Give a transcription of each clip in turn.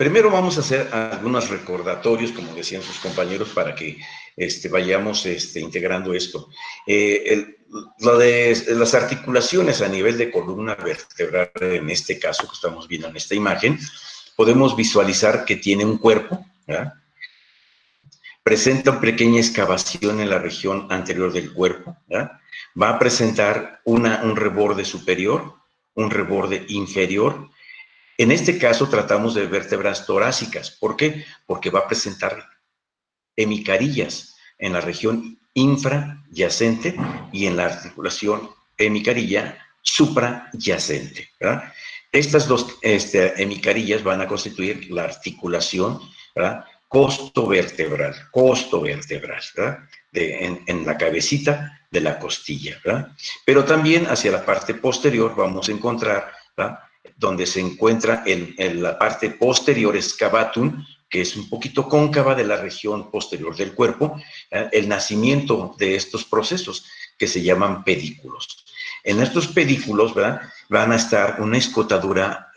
Primero vamos a hacer algunos recordatorios, como decían sus compañeros, para que vayamos integrando esto. Lo de las articulaciones a nivel de columna vertebral, en este caso que estamos viendo en esta imagen, podemos visualizar que tiene un cuerpo, ¿verdad? Presenta una pequeña excavación en la región anterior del cuerpo, ¿verdad? Va a presentar un reborde superior, un reborde inferior. En este caso tratamos de vértebras torácicas. ¿Por qué? Porque va a presentar hemicarillas en la región infrayacente y en la articulación hemicarilla suprayacente, ¿verdad? Estas dos hemicarillas van a constituir la articulación, ¿verdad? Costovertebral, ¿verdad? En la cabecita de la costilla, ¿verdad? Pero también hacia la parte posterior vamos a encontrar, ¿verdad?, donde se encuentra en la parte posterior excavatum, que es un poquito cóncava de la región posterior del cuerpo, el nacimiento de estos procesos que se llaman pedículos. En estos pedículos, ¿verdad?, van a estar una escotadura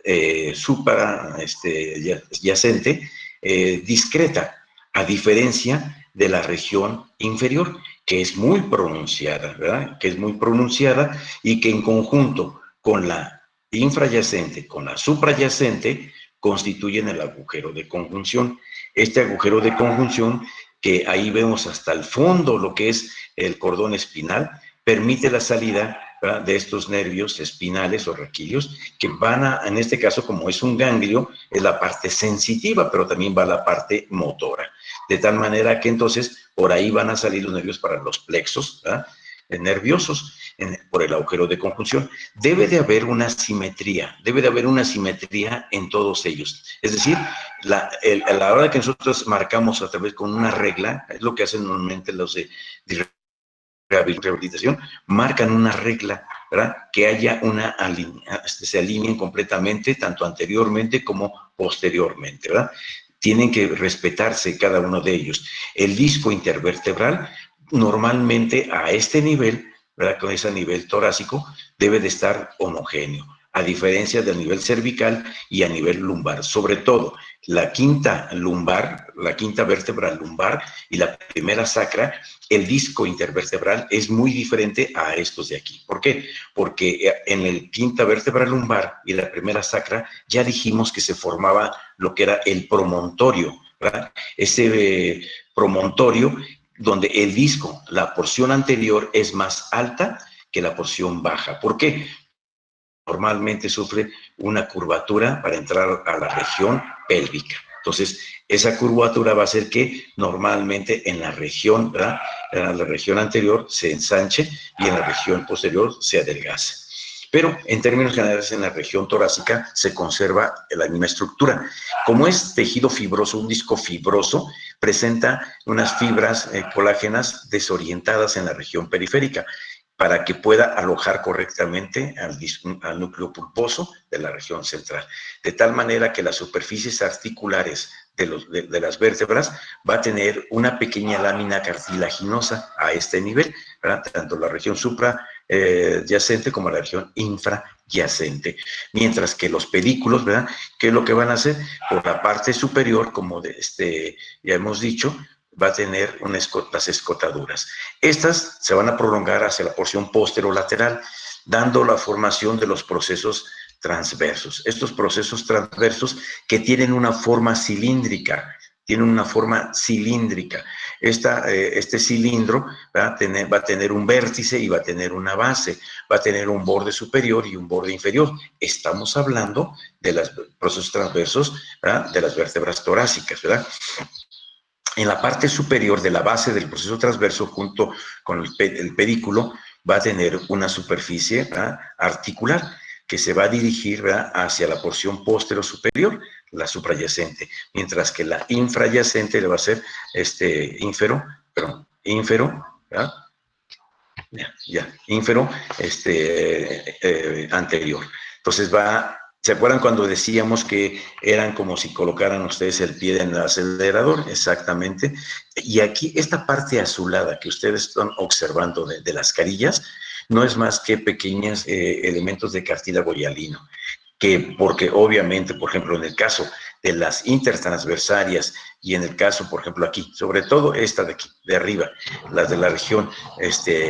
suprayacente discreta, a diferencia de la región inferior, que es muy pronunciada, ¿verdad?, que es muy pronunciada y que en conjunto con la infrayacente, con la suprayacente, constituyen el agujero de conjunción. Este agujero de conjunción, que ahí vemos hasta el fondo lo que es el cordón espinal, permite la salida, ¿verdad?, de estos nervios espinales o raquídeos, que van a, en este caso, como es un ganglio, es la parte sensitiva, pero también va la parte motora. De tal manera que entonces por ahí van a salir los nervios para los plexos, ¿verdad?, nerviosos, por el agujero de conjunción. Debe de haber una simetría en todos ellos. Es decir, a la hora que nosotros marcamos a través con una regla, es lo que hacen normalmente los de rehabilitación, marcan una regla, ¿verdad?, que haya se alineen completamente, tanto anteriormente como posteriormente, ¿verdad? Tienen que respetarse cada uno de ellos. El disco intervertebral, normalmente a este nivel, ¿verdad?, con ese nivel torácico, debe de estar homogéneo, a diferencia del nivel cervical y a nivel lumbar. Sobre todo, la quinta vértebra lumbar y la primera sacra, el disco intervertebral es muy diferente a estos de aquí. ¿Por qué? Porque en el quinta vértebra lumbar y la primera sacra ya dijimos que se formaba lo que era el promontorio, ¿verdad? Ese promontorio donde el disco, la porción anterior, es más alta que la porción baja. ¿Por qué? Normalmente sufre una curvatura para entrar a la región pélvica. Entonces, esa curvatura va a hacer que normalmente en la región, ¿verdad?, en la región anterior se ensanche y en la región posterior se adelgace. Pero en términos generales, en la región torácica se conserva la misma estructura. Como es tejido fibroso, un disco fibroso, presenta unas fibras colágenas desorientadas en la región periférica, para que pueda alojar correctamente al núcleo pulposo de la región central. De tal manera que las superficies articulares de las vértebras va a tener una pequeña lámina cartilaginosa a este nivel, ¿verdad?, tanto la región suprayacente como la región infrayacente. Mientras que los pedículos, ¿verdad?, ¿qué es lo que van a hacer? Por la parte superior, como ya hemos dicho, va a tener las escotaduras. Estas se van a prolongar hacia la porción posterolateral, dando la formación de los procesos transversos. Estos procesos transversos que tienen una forma cilíndrica, Este cilindro va a tener un vértice y va a tener una base, va a tener un borde superior y un borde inferior. Estamos hablando de los procesos transversos, ¿verdad?, de las vértebras torácicas, ¿verdad? En la parte superior de la base del proceso transverso, junto con el pedículo, va a tener una superficie, ¿verdad?, articular, que se va a dirigir, ¿verdad?, hacia la porción postero superior, la suprayacente, mientras que la infrayacente le va a ser ínfero, ¿verdad?, ínfero anterior. Entonces ¿se acuerdan cuando decíamos que eran como si colocaran ustedes el pie en el acelerador? Exactamente. Y aquí esta parte azulada que ustedes están observando de las carillas no es más que pequeños elementos de cartílago hialino, porque obviamente, por ejemplo, en el caso de las intertransversarias, y en el caso, por ejemplo, aquí, sobre todo esta de aquí, de arriba, las de la región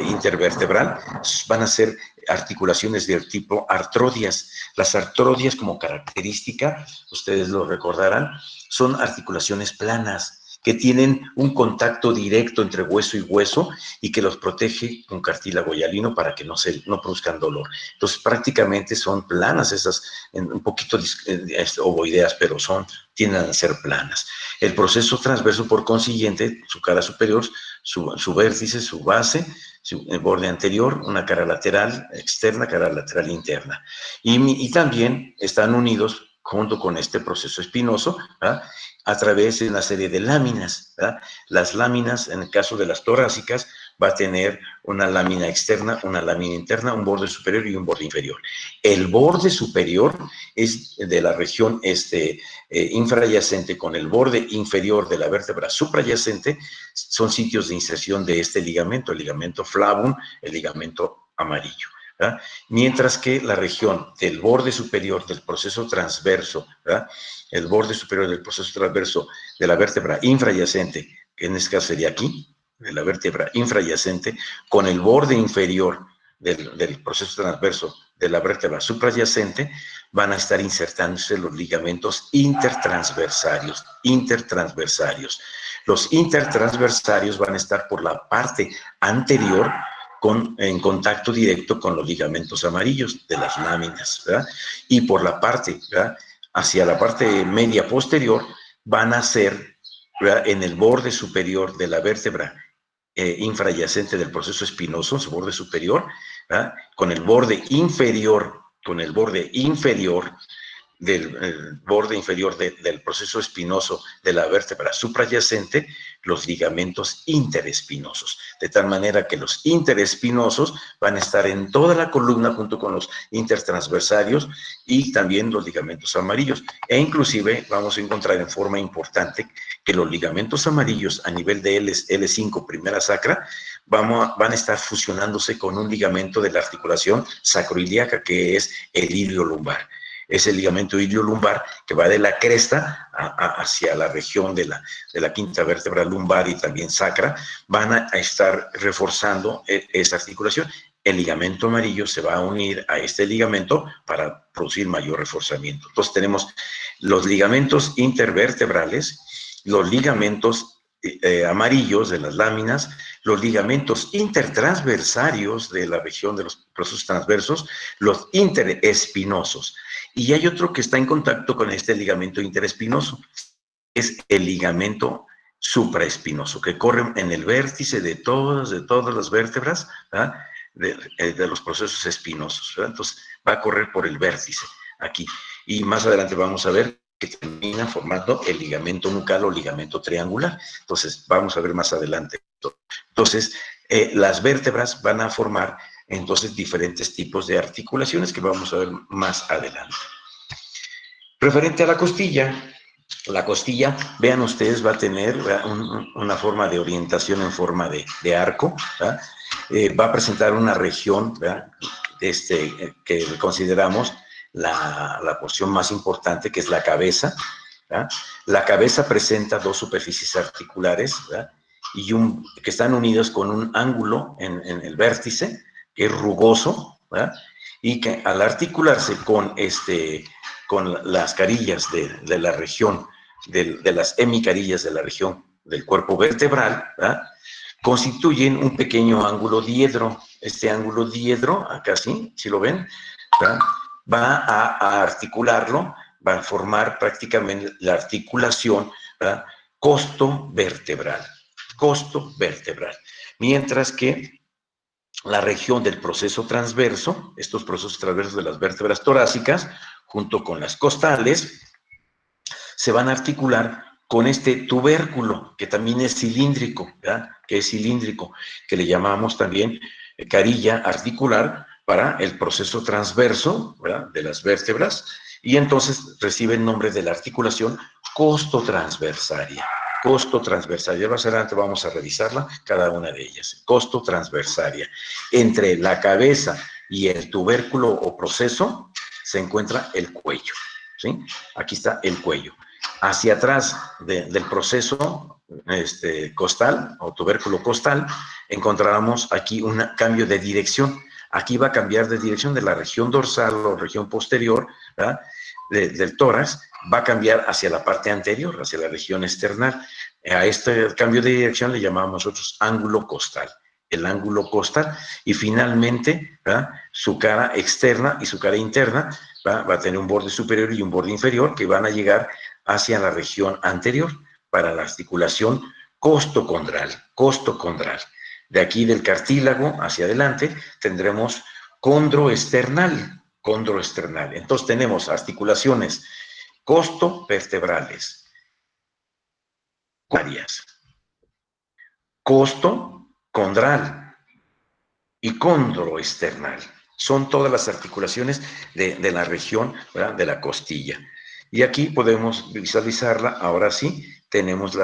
intervertebral, van a ser articulaciones del tipo artrodias. Las artrodias, como característica, ustedes lo recordarán, son articulaciones planas que tienen un contacto directo entre hueso y hueso y que los protege con cartílago hialino para que no produzcan dolor. Entonces, prácticamente son planas esas, un poquito ovoideas, pero tienden a ser planas. El proceso transverso, por consiguiente, su cara superior, su vértice, su base, el borde anterior, una cara lateral externa, cara lateral interna. Y también están unidos junto con este proceso espinoso, ¿verdad?, a través de una serie de láminas, ¿verdad? Las láminas, en el caso de las torácicas, va a tener una lámina externa, una lámina interna, un borde superior y un borde inferior. El borde superior es de la región infrayacente con el borde inferior de la vértebra suprayacente, son sitios de inserción de este ligamento, el ligamento flavum, el ligamento amarillo, ¿verdad? Mientras que la región del borde superior del proceso transverso, ¿verdad?, el borde superior del proceso transverso de la vértebra infrayacente, que en este caso sería aquí, de la vértebra infrayacente, con el borde inferior del proceso transverso de la vértebra suprayacente, van a estar insertándose los ligamentos intertransversarios. Los intertransversarios van a estar por la parte anterior en contacto directo con los ligamentos amarillos de las láminas, ¿verdad? Y por la parte, ¿verdad?, hacia la parte media posterior, van a ser, ¿verdad?, en el borde superior de la vértebra infrayacente del proceso espinoso, su borde superior, ¿verdad?, con el borde inferior del borde inferior del proceso espinoso de la vértebra suprayacente, los ligamentos interespinosos, de tal manera que los interespinosos van a estar en toda la columna junto con los intertransversarios y también los ligamentos amarillos, e inclusive vamos a encontrar en forma importante que los ligamentos amarillos a nivel de L5 primera sacra van a estar fusionándose con un ligamento de la articulación sacroiliaca, que es el ilio lumbar. Es el ligamento iliolumbar que va de la cresta hacia la región de la quinta vértebra lumbar y también sacra. Van a estar reforzando esa articulación. El ligamento amarillo se va a unir a este ligamento para producir mayor reforzamiento. Entonces tenemos los ligamentos intervertebrales, los ligamentos amarillos de las láminas, los ligamentos intertransversarios de la región de los procesos transversos, los interespinosos. Y hay otro que está en contacto con este ligamento interespinoso, es el ligamento supraespinoso, que corre en el vértice de todas las vértebras, ¿verdad?, de los procesos espinosos, ¿verdad? Entonces va a correr por el vértice aquí. Y más adelante vamos a ver que termina formando el ligamento nucal o ligamento triangular. Entonces vamos a ver más adelante. Entonces las vértebras van a formar entonces diferentes tipos de articulaciones que vamos a ver más adelante. Referente a la costilla, vean ustedes, va a tener una forma de orientación en forma de arco, ¿verdad? Va a presentar una región, ¿verdad?, que consideramos la porción más importante, que es la cabeza, ¿verdad? La cabeza presenta dos superficies articulares, ¿verdad?, y que están unidas con un ángulo en el vértice, que es rugoso, ¿verdad?, y que al articularse con las carillas de la región, de las hemicarillas de la región del cuerpo vertebral, ¿verdad?, constituyen un pequeño ángulo diedro. Este ángulo diedro, acá sí lo ven, ¿verdad?, va a articularlo, va a formar prácticamente la articulación, ¿verdad?, costo vertebral. Mientras que la región del proceso transverso, estos procesos transversos de las vértebras torácicas, junto con las costales, se van a articular con este tubérculo, que también es cilíndrico, ¿verdad?, que le llamamos también carilla articular para el proceso transverso, ¿verdad?, de las vértebras, y entonces recibe el nombre de la articulación costotransversaria. Más adelante vamos a revisarla, cada una de ellas. Costotransversaria. Entre la cabeza y el tubérculo o proceso se encuentra el cuello, ¿sí? Aquí está el cuello. Hacia atrás del proceso costal o tubérculo costal, encontramos aquí un cambio de dirección. Aquí va a cambiar de dirección de la región dorsal o región posterior, ¿verdad? Del tórax, va a cambiar hacia la parte anterior, hacia la región external. A este cambio de dirección le llamamos nosotros ángulo costal, el ángulo costal, y finalmente, ¿verdad?, su cara externa y su cara interna va a tener un borde superior y un borde inferior que van a llegar hacia la región anterior para la articulación costocondral. De aquí del cartílago hacia adelante tendremos condroesternal. Entonces tenemos articulaciones costovertebrales, varias, costocondral y condroesternal. Son todas las articulaciones de la región, ¿verdad?, de la costilla. Y aquí podemos visualizarla, ahora sí, tenemos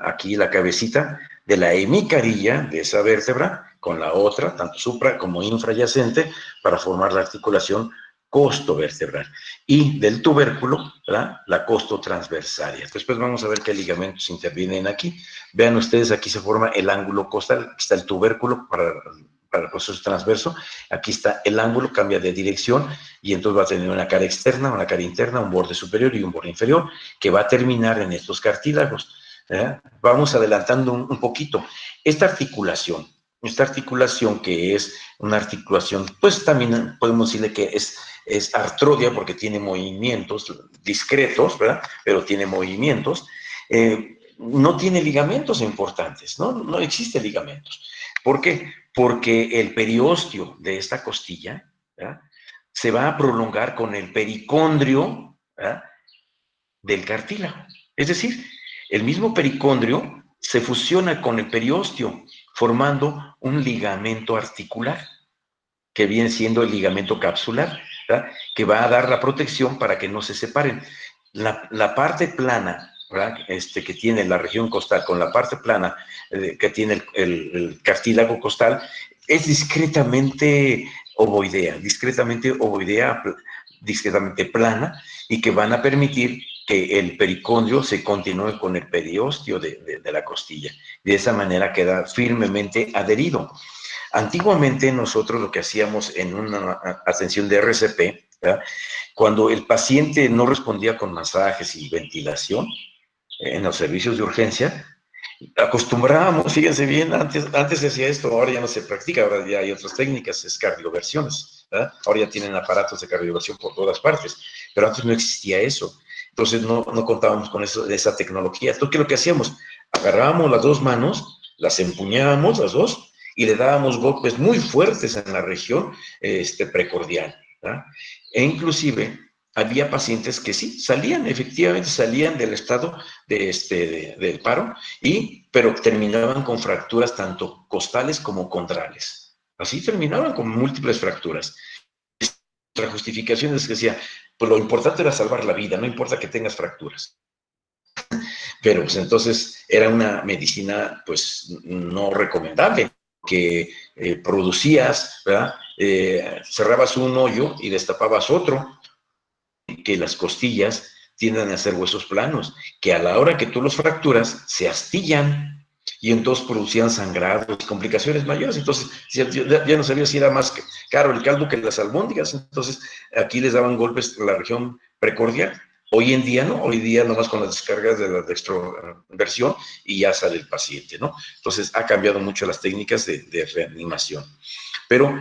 aquí la cabecita de la hemicarilla de esa vértebra con la otra, tanto supra como infrayacente, para formar la articulación costovertebral. Y del tubérculo, ¿verdad?, la costotransversaria. Después vamos a ver qué ligamentos intervienen aquí. Vean ustedes, aquí se forma el ángulo costal, aquí está el tubérculo para el proceso transverso, aquí está el ángulo, cambia de dirección y entonces va a tener una cara externa, una cara interna, un borde superior y un borde inferior, que va a terminar en estos cartílagos. Vamos adelantando un poquito. Esta articulación que es una articulación, pues también podemos decirle que es artrodia porque tiene movimientos discretos, ¿verdad?, pero tiene movimientos. No tiene ligamentos importantes, no existen ligamentos. ¿Por qué? Porque el periósteo de esta costilla, ¿verdad?, se va a prolongar con el pericondrio, ¿verdad?, del cartílago. Es decir, el mismo pericondrio se fusiona con el periósteo, formando un ligamento articular, que viene siendo el ligamento capsular, ¿verdad?, que va a dar la protección para que no se separen. La parte plana, ¿verdad?, que tiene la región costal con la parte plana que tiene el cartílago costal, es discretamente ovoidea, discretamente plana, y que van a permitir que el pericondrio se continúe con el periósteo de la costilla. De esa manera queda firmemente adherido. Antiguamente nosotros lo que hacíamos en una atención de RCP, ¿verdad?, cuando el paciente no respondía con masajes y ventilación en los servicios de urgencia, acostumbrábamos, fíjense bien, antes se hacía esto, ahora ya no se practica, ahora ya hay otras técnicas, es cardioversiones, ¿verdad? Ahora ya tienen aparatos de cardioversión por todas partes, pero antes no existía eso. Entonces no contábamos con esa tecnología. Entonces, ¿qué es lo que hacíamos? Agarrábamos las dos manos, las empuñábamos las dos y le dábamos golpes muy fuertes en la región precordial, ¿verdad? E inclusive había pacientes que sí, efectivamente salían del estado del paro, pero terminaban con fracturas tanto costales como condrales. Así terminaban con múltiples fracturas. Otra justificación es que decía, pues lo importante era salvar la vida, no importa que tengas fracturas. Pero pues entonces era una medicina pues no recomendable, que producías, ¿verdad? Cerrabas un hoyo y destapabas otro, que las costillas tienden a ser huesos planos, que a la hora que tú los fracturas se astillan y entonces producían sangrados y complicaciones mayores. Entonces ya no sabía si era más caro el caldo que las albóndigas. Entonces aquí les daban golpes en la región precordial. Hoy en día no, hoy día nomás con las descargas de la dextroversión y ya sale el paciente, ¿no? Entonces ha cambiado mucho las técnicas de reanimación. Pero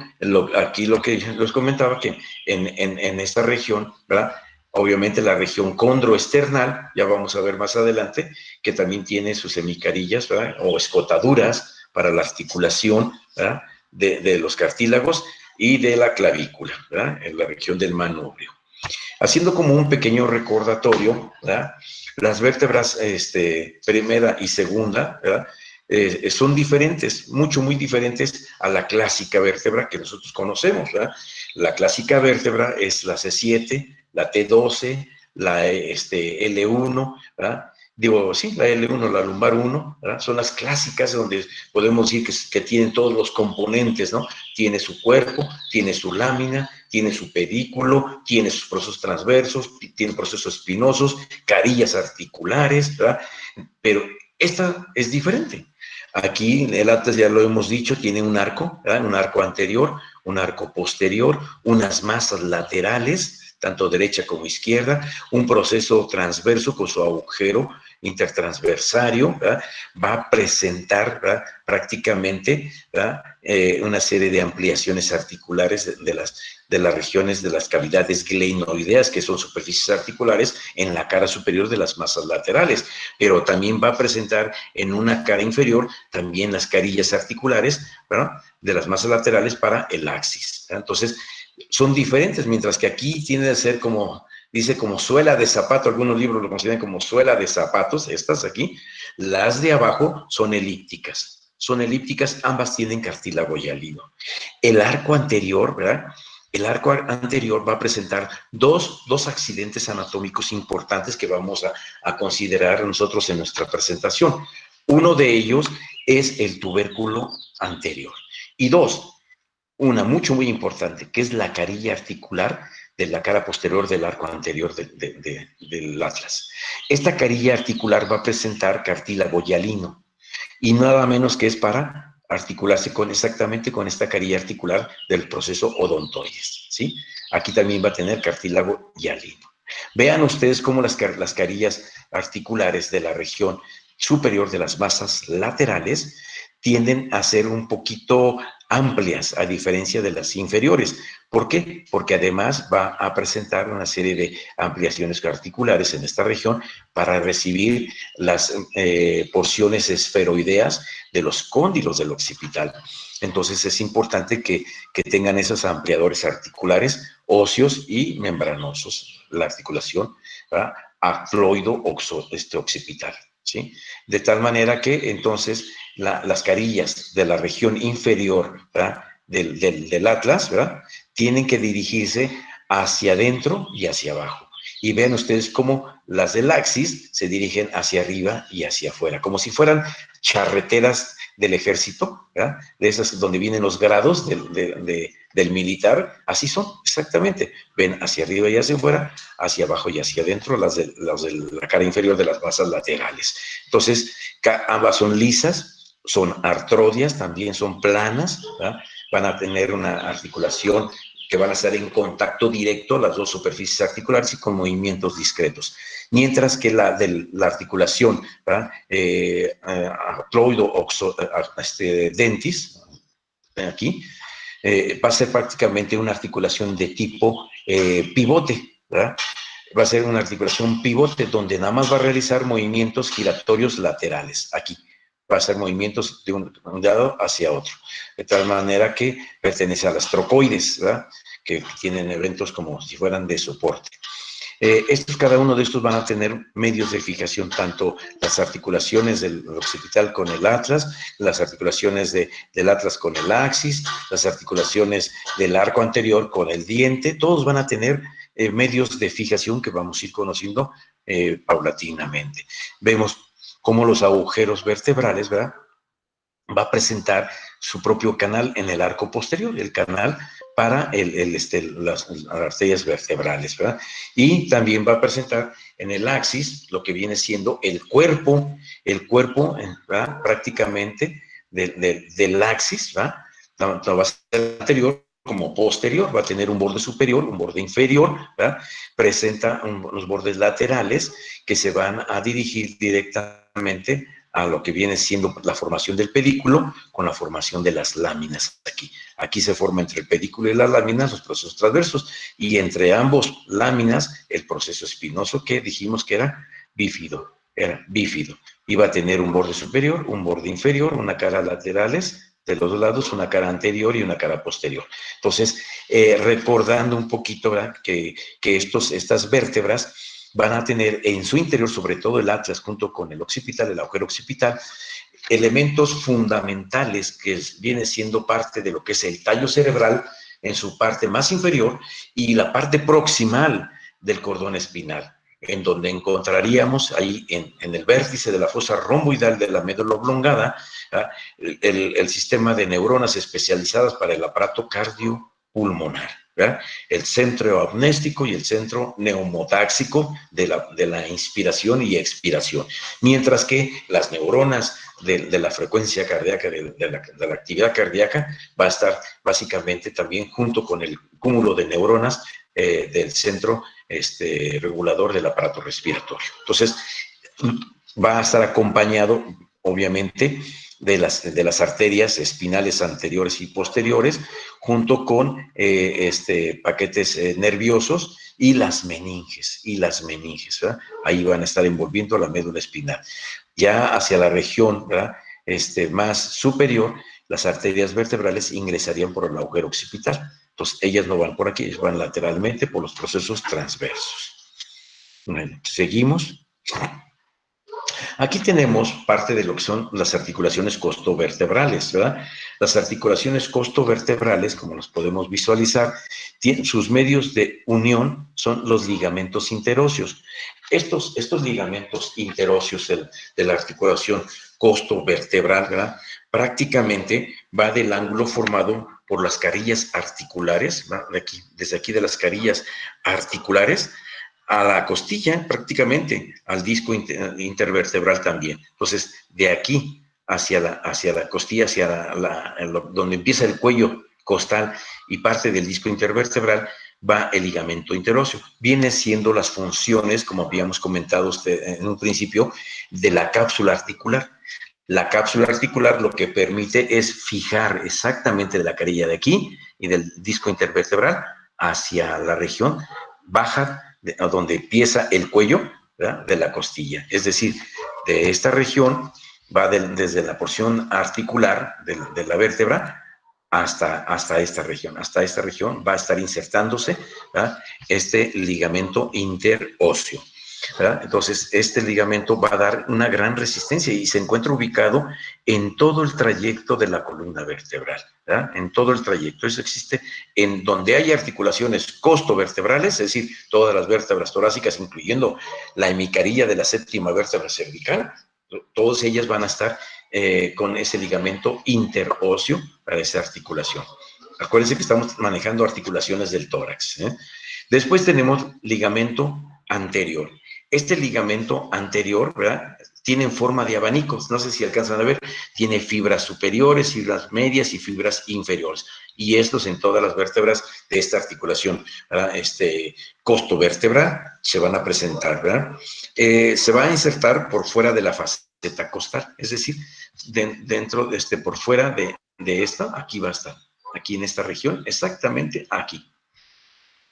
aquí lo que les comentaba, que en esta región, ¿verdad?, obviamente la región condroesternal, ya vamos a ver más adelante, que también tiene sus hemicarillas, ¿verdad?, o escotaduras para la articulación, ¿verdad?, de los cartílagos y de la clavícula, ¿verdad?, en la región del manubrio. Haciendo como un pequeño recordatorio, ¿verdad?, las vértebras primera y segunda, ¿verdad?, son diferentes, muy diferentes a la clásica vértebra que nosotros conocemos, ¿verdad? La clásica vértebra es la C7, la T12, la L1, ¿verdad? Digo, sí, la L1, la lumbar 1, ¿verdad? Son las clásicas donde podemos decir que tienen todos los componentes, ¿no? Tiene su cuerpo, tiene su lámina, tiene su pedículo, tiene sus procesos transversos, tiene procesos espinosos, carillas articulares, ¿verdad? Pero esta es diferente. Aquí el atlas, ya lo hemos dicho, tiene un arco, ¿verdad? Un arco anterior, un arco posterior, unas masas laterales, tanto derecha como izquierda, un proceso transverso con su agujero intertransversario, ¿verdad? Va a presentar, ¿verdad?, prácticamente, ¿verdad?, una serie de ampliaciones articulares de las regiones de las cavidades glenoideas, que son superficies articulares en la cara superior de las masas laterales, pero también va a presentar en una cara inferior también las carillas articulares, ¿verdad?, de las masas laterales para el axis, ¿verdad? Entonces, son diferentes, mientras que aquí tiene que ser como, dice, como suela de zapato, algunos libros lo consideran como suela de zapatos, estas aquí, las de abajo son elípticas, ambas tienen cartílago hialino. El arco anterior, ¿verdad? El arco anterior va a presentar dos accidentes anatómicos importantes que vamos a considerar nosotros en nuestra presentación. Uno de ellos es el tubérculo anterior. Y dos, una muy importante, que es la carilla articular de la cara posterior del arco anterior del atlas. Esta carilla articular va a presentar cartílago hialino y nada menos que es para articularse exactamente con esta carilla articular del proceso odontoides, ¿sí? Aquí también va a tener cartílago hialino. Vean ustedes cómo las carillas articulares de la región superior de las masas laterales tienden a ser un poquito amplias, a diferencia de las inferiores. ¿Por qué? Porque además va a presentar una serie de ampliaciones articulares en esta región para recibir las porciones esferoideas de los cóndilos del occipital. Entonces es importante que tengan esos ampliadores articulares óseos y membranosos, la articulación, ¿verdad?, acloido-occipital, ¿sí? De tal manera que entonces las carillas de la región inferior, ¿verdad?, del atlas, ¿verdad?, tienen que dirigirse hacia adentro y hacia abajo. Y vean ustedes cómo las del axis se dirigen hacia arriba y hacia afuera, como si fueran charreteras del ejército, ¿verdad?, de esas donde vienen los grados del militar. Así son, exactamente. Ven hacia arriba y hacia afuera, hacia abajo y hacia adentro, las de la cara inferior de las masas laterales. Entonces, ambas son lisas, son artrodias, también son planas, ¿verdad?, van a tener una articulación que van a estar en contacto directo las dos superficies articulares y con movimientos discretos. Mientras que la articulación, acloido-dentis, aquí, va a ser prácticamente una articulación de tipo pivote, ¿verdad? Va a ser una articulación pivote donde nada más va a realizar movimientos giratorios laterales, aquí. Va a hacer movimientos de un lado hacia otro, de tal manera que pertenece a las trocoides, ¿verdad?, que tienen eventos como si fueran de soporte. Cada uno de estos van a tener medios de fijación, tanto las articulaciones del occipital con el atlas, las articulaciones del atlas con el axis, las articulaciones del arco anterior con el diente, todos van a tener medios de fijación que vamos a ir conociendo paulatinamente. Vemos cómo los agujeros vertebrales, ¿verdad?, va a presentar su propio canal en el arco posterior, el canal para las arterias vertebrales, ¿verdad? Y también va a presentar en el axis lo que viene siendo el cuerpo, ¿verdad?, prácticamente del axis, ¿verdad? Tanto va a ser anterior como posterior, va a tener un borde superior, un borde inferior, ¿verdad? Presenta los bordes laterales que se van a dirigir directamente a lo que viene siendo la formación del pedículo con la formación de las láminas aquí. Aquí se forma entre el pedículo y las láminas los procesos transversos y entre ambos láminas el proceso espinoso que dijimos que era bífido. Iba a tener un borde superior, un borde inferior, una cara laterales de los dos lados, una cara anterior y una cara posterior. Entonces, recordando un poquito, ¿verdad?, que estas vértebras van a tener en su interior, sobre todo el atlas junto con el occipital, el agujero occipital, elementos fundamentales que viene siendo parte de lo que es el tallo cerebral en su parte más inferior y la parte proximal del cordón espinal, en donde encontraríamos ahí en el vértice de la fosa romboidal de la médula oblongada, el sistema de neuronas especializadas para el aparato cardiopulmonar, ¿verdad? El centro amnéstico y el centro neumotáxico de la inspiración y expiración. Mientras que las neuronas de la frecuencia cardíaca, de la actividad cardíaca, va a estar básicamente también junto con el cúmulo de neuronas del centro regulador del aparato respiratorio. Entonces, va a estar acompañado, obviamente, de las arterias espinales anteriores y posteriores, junto con paquetes nerviosos y las meninges, ¿verdad? Ahí van a estar envolviendo la médula espinal. Ya hacia la región, ¿verdad? Más superior, las arterias vertebrales ingresarían por el agujero occipital. Entonces, ellas no van por aquí, ellas van lateralmente por los procesos transversos. Bueno, seguimos. Aquí tenemos parte de lo que son las articulaciones costovertebrales, ¿verdad? Las articulaciones costovertebrales, como las podemos visualizar, sus medios de unión son los ligamentos interóseos. Estos ligamentos interóseos de la articulación costovertebral, ¿verdad? Prácticamente va del ángulo formado por las carillas articulares, ¿verdad? Desde aquí de las carillas articulares, a la costilla prácticamente, al disco intervertebral también. Entonces, de aquí hacia la costilla, hacia donde empieza el cuello costal y parte del disco intervertebral, va el ligamento interóseo. Viene siendo las funciones, como habíamos comentado en un principio, de la cápsula articular. La cápsula articular lo que permite es fijar exactamente de la carilla de aquí y del disco intervertebral hacia la región baja, donde empieza el cuello, ¿verdad? De la costilla. Es decir, de esta región va desde la porción articular de la vértebra hasta esta región. Hasta esta región va a estar insertándose, ¿verdad? Este ligamento interóseo, ¿verdad? Entonces, este ligamento va a dar una gran resistencia y se encuentra ubicado en todo el trayecto de la columna vertebral, ¿verdad? En todo el trayecto. Eso existe en donde hay articulaciones costovertebrales, es decir, todas las vértebras torácicas, incluyendo la hemicarilla de la séptima vértebra cervical, todas ellas van a estar con ese ligamento interóseo para esa articulación. Acuérdense que estamos manejando articulaciones del tórax, ¿eh? Después tenemos ligamento anterior. Este ligamento anterior, ¿verdad? Tiene forma de abanicos, no sé si alcanzan a ver, tiene fibras superiores, fibras medias y fibras inferiores. Y estos en todas las vértebras de esta articulación, ¿verdad? Costovertebral se van a presentar, ¿verdad? Se va a insertar por fuera de la faceta costal, es decir, dentro, por fuera de esta, aquí va a estar, aquí en esta región, exactamente aquí.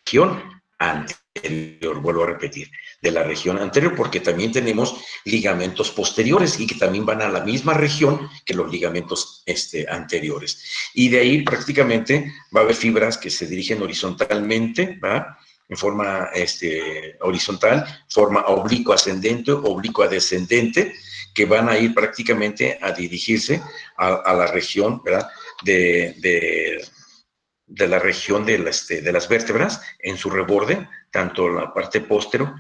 Región anterior, vuelvo a repetir, de la región anterior, porque también tenemos ligamentos posteriores y que también van a la misma región que los ligamentos anteriores. Y de ahí prácticamente va a haber fibras que se dirigen horizontalmente, ¿va? En forma horizontal, forma oblicuo ascendente, oblicua descendente, que van a ir prácticamente a dirigirse a la región, ¿verdad? de la región de las vértebras en su reborde, tanto la parte postero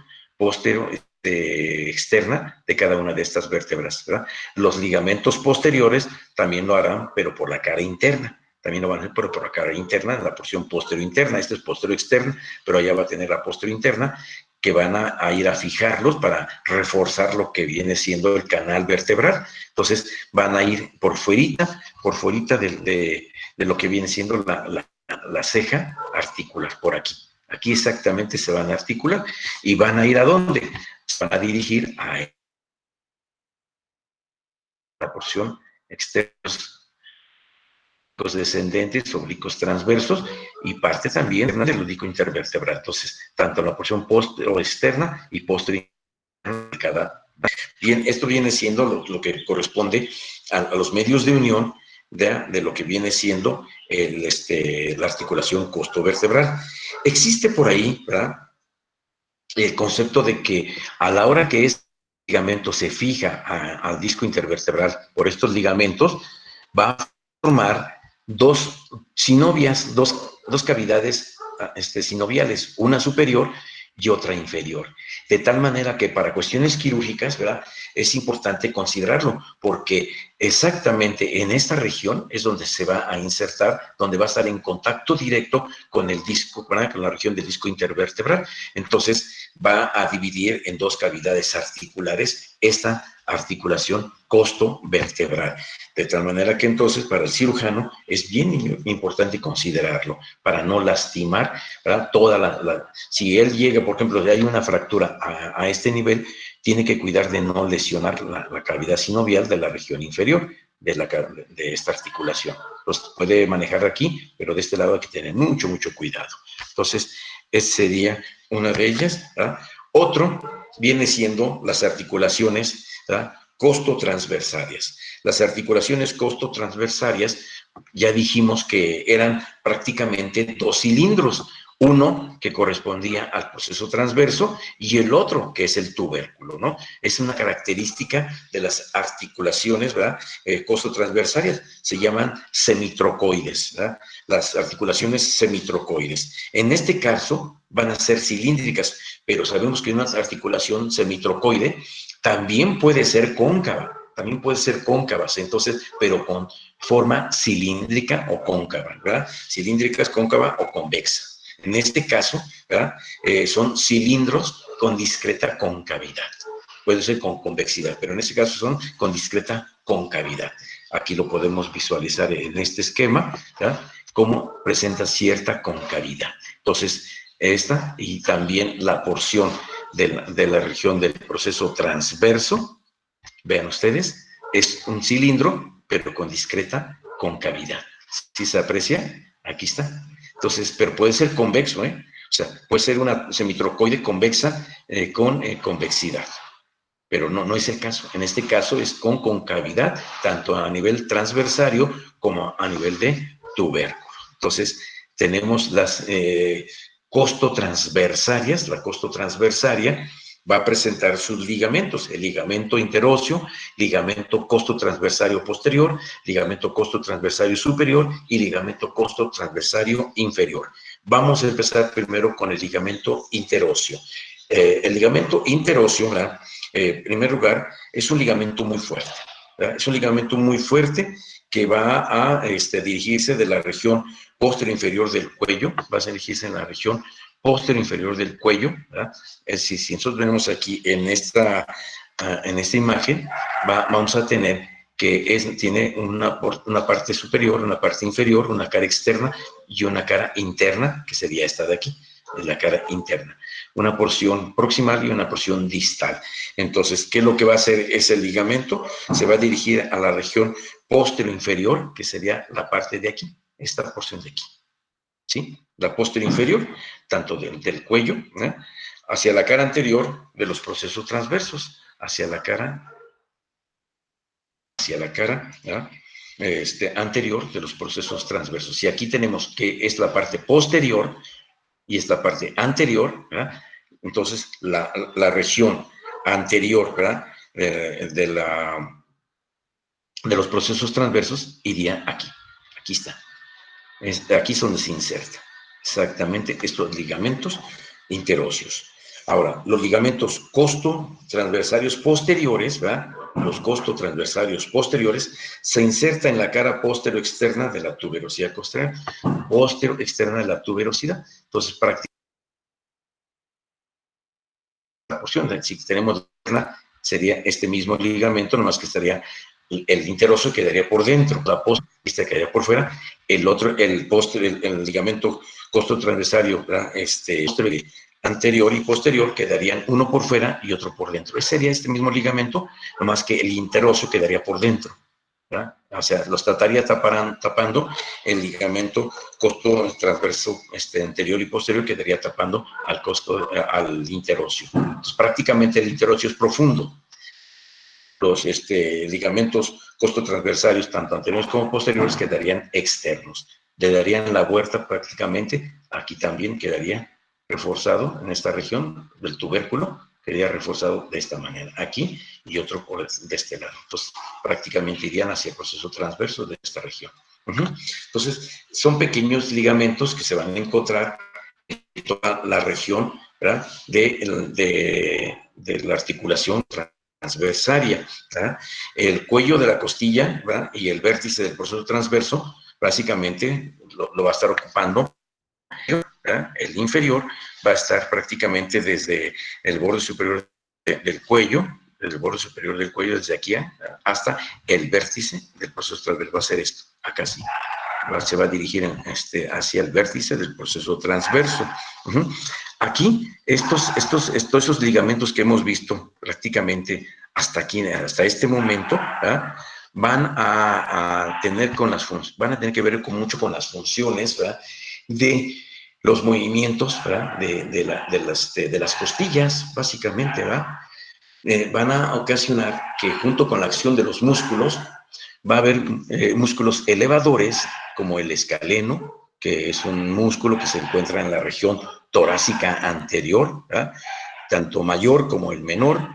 externa de cada una de estas vértebras, ¿verdad? Los ligamentos posteriores también lo harán, pero por la cara interna. También lo van a hacer, pero por la cara interna, en la porción postero interna. Este es postero externa, pero allá va a tener la postero interna, que van a ir a fijarlos para reforzar lo que viene siendo el canal vertebral. Entonces, van a ir por fuerita de lo que viene siendo la ceja articular, por aquí. Aquí exactamente se van a articular y van a ir ¿a dónde? Se van a dirigir a la porción externa, los descendentes, oblicuos transversos y parte también del oblicuo intervertebral. Entonces, tanto la porción postero externa y posterior de cada. Bien, esto viene siendo lo que corresponde a los medios de unión de lo que viene siendo la articulación costovertebral. Existe por ahí, ¿verdad?, el concepto de que a la hora que este ligamento se fija al disco intervertebral por estos ligamentos, va a formar dos cavidades sinoviales, una superior y otra inferior. De tal manera que para cuestiones quirúrgicas, ¿verdad?, es importante considerarlo, porque exactamente en esta región es donde se va a insertar, donde va a estar en contacto directo con el disco, ¿verdad?, con la región del disco intervertebral. Entonces va a dividir en dos cavidades articulares esta articulación costo-vertebral. De tal manera que entonces para el cirujano es bien importante considerarlo para no lastimar, ¿verdad?, si él llega, por ejemplo, si hay una fractura a este nivel, tiene que cuidar de no lesionar la cavidad sinovial de la región inferior de esta articulación. Los puede manejar aquí, pero de este lado hay que tener mucho, mucho cuidado. Entonces, esa sería una de ellas, ¿verdad? Otro viene siendo las articulaciones, ¿verdad?, costotransversarias. Las articulaciones costotransversarias ya dijimos que eran prácticamente dos cilindros, uno que correspondía al proceso transverso y el otro que es el tubérculo, ¿no? Es una característica de las articulaciones, ¿verdad?, costotransversarias, se llaman semitrocoides, ¿verdad?, las articulaciones semitrocoides. En este caso van a ser cilíndricas, pero sabemos que una articulación semitrocoide también puede ser cóncava, entonces, pero con forma cilíndrica o cóncava, ¿verdad? Cilíndricas, cóncava o convexa. En este caso, ¿verdad?, son cilindros con discreta concavidad. Puede ser con convexidad, pero en este caso son con discreta concavidad. Aquí lo podemos visualizar en este esquema, ¿verdad?, cómo presenta cierta concavidad. Entonces, esta y también la porción de la región del proceso transverso, vean ustedes, es un cilindro, pero con discreta concavidad. ¿Sí se aprecia? Aquí está. Entonces, pero puede ser convexo, ¿eh? O sea, puede ser una semitrocoide convexa con convexidad. Pero no es el caso. En este caso es con concavidad, tanto a nivel transversario como a nivel de tubérculo. Entonces, tenemos las costotransversarias. La costotransversaria va a presentar sus ligamentos, el ligamento interóseo, ligamento costotransversario posterior, ligamento costotransversario superior y ligamento costotransversario inferior. Vamos a empezar primero con el ligamento interóseo. El ligamento interóseo, ¿verdad?, en primer lugar, es un ligamento muy fuerte, ¿verdad? Es un ligamento muy fuerte que va a dirigirse de la región posterior inferior del cuello, va a dirigirse en la región posterior inferior del cuello, ¿verdad? Si nosotros vemos aquí en esta imagen, vamos a tener que tiene una parte superior, una parte inferior, una cara externa y una cara interna, que sería esta de aquí, la cara interna. Una porción proximal y una porción distal. Entonces, ¿qué es lo que va a hacer ese ligamento? Se va a dirigir a la región posterior inferior, que sería la parte de aquí, esta porción de aquí, ¿sí? La posterior inferior, tanto del cuello, ¿eh?, hacia la cara anterior de los procesos transversos, hacia la cara, ¿eh?, anterior de los procesos transversos. Y aquí tenemos que es la parte posterior y esta parte anterior, ¿verdad? Entonces, la región anterior, ¿verdad?, de los procesos transversos iría aquí. Aquí está. Aquí es donde se inserta exactamente estos ligamentos interóseos. Ahora, los ligamentos costotransversarios posteriores, ¿verdad?, los costotransversarios posteriores se insertan en la cara posterior externa de la tuberosidad costral, posterior externa de la tuberosidad. Entonces, prácticamente la porción, si tenemos una, sería este mismo ligamento, nomás que estaría el interóseo quedaría por dentro, la posta quedaría por fuera, el otro, el ligamento costotransversario, anterior y posterior quedarían uno por fuera y otro por dentro. Ese sería este mismo ligamento, nomás que el interóseo quedaría por dentro, ¿verdad? O sea, los trataría tapando el ligamento costo transverso anterior y posterior, quedaría tapando al interóseo. Entonces, prácticamente el interóseo es profundo. Los ligamentos costotransversarios, tanto anteriores como posteriores, quedarían externos. Le darían la vuelta prácticamente. Aquí también quedaría reforzado en esta región del tubérculo, quedaría reforzado de esta manera, aquí y otro de este lado. Entonces, prácticamente irían hacia el proceso transverso de esta región. Entonces, son pequeños ligamentos que se van a encontrar en toda la región ¿verdad? De la articulación transversaria, ¿verdad? El cuello de la costilla, ¿verdad? Y el vértice del proceso transverso, básicamente lo va a estar ocupando, ¿verdad? El inferior va a estar prácticamente desde el borde superior del cuello, desde el borde superior del cuello, desde aquí hasta el vértice del proceso transverso. Va a ser esto, acá sí. Se va a dirigir hacia el vértice del proceso transverso. Aquí, esos ligamentos que hemos visto prácticamente hasta aquí, hasta este momento, ¿verdad? Van a tener que ver mucho con las funciones, ¿verdad? De los movimientos, ¿verdad? De las costillas, básicamente, ¿verdad? Van a ocasionar que junto con la acción de los músculos va a haber músculos elevadores como el escaleno, que es un músculo que se encuentra en la región torácica anterior, ¿verdad? Tanto mayor como el menor,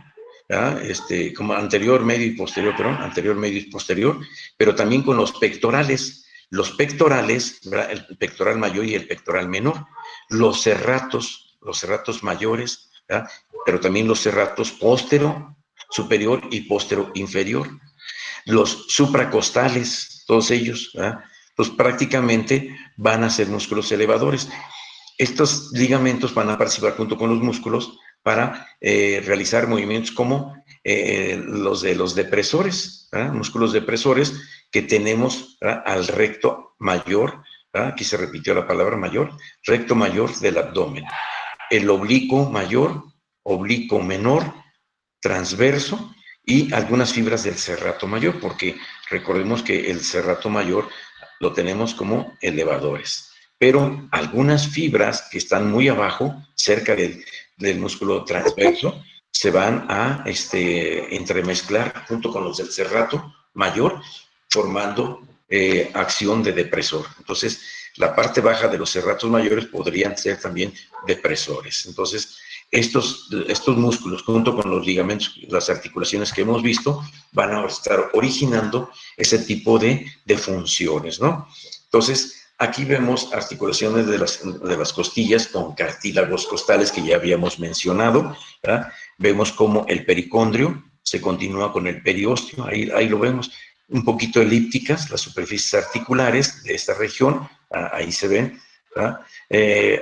como anterior, medio y posterior, anterior, medio y posterior, pero también con los pectorales. Los pectorales, ¿verdad? El pectoral mayor y el pectoral menor. Los serratos mayores, ¿verdad? Pero también los serratos póstero superior y póstero inferior. Los supracostales, todos ellos, ¿verdad? Pues prácticamente van a ser músculos elevadores. Estos ligamentos van a participar junto con los músculos para realizar movimientos como los de los depresores, ¿verdad? Músculos depresores que tenemos, ¿verdad? Al recto mayor, ¿verdad? Aquí se repitió la palabra mayor, recto mayor del abdomen. El oblicuo mayor, oblicuo menor, transverso y algunas fibras del serrato mayor, porque recordemos que el serrato mayor lo tenemos como elevadores, pero algunas fibras que están muy abajo, cerca del músculo transverso, se van a entremezclar junto con los del serrato mayor, formando acción de depresor. Entonces, la parte baja de los serratos mayores podrían ser también depresores. Entonces, estos músculos, junto con los ligamentos, las articulaciones que hemos visto, van a estar originando ese tipo de funciones, ¿no? Entonces, aquí vemos articulaciones de las costillas con cartílagos costales que ya habíamos mencionado, ¿verdad? Vemos como el pericondrio se continúa con el periósteo, ahí lo vemos, un poquito elípticas, las superficies articulares de esta región, ahí se ven, ¿verdad?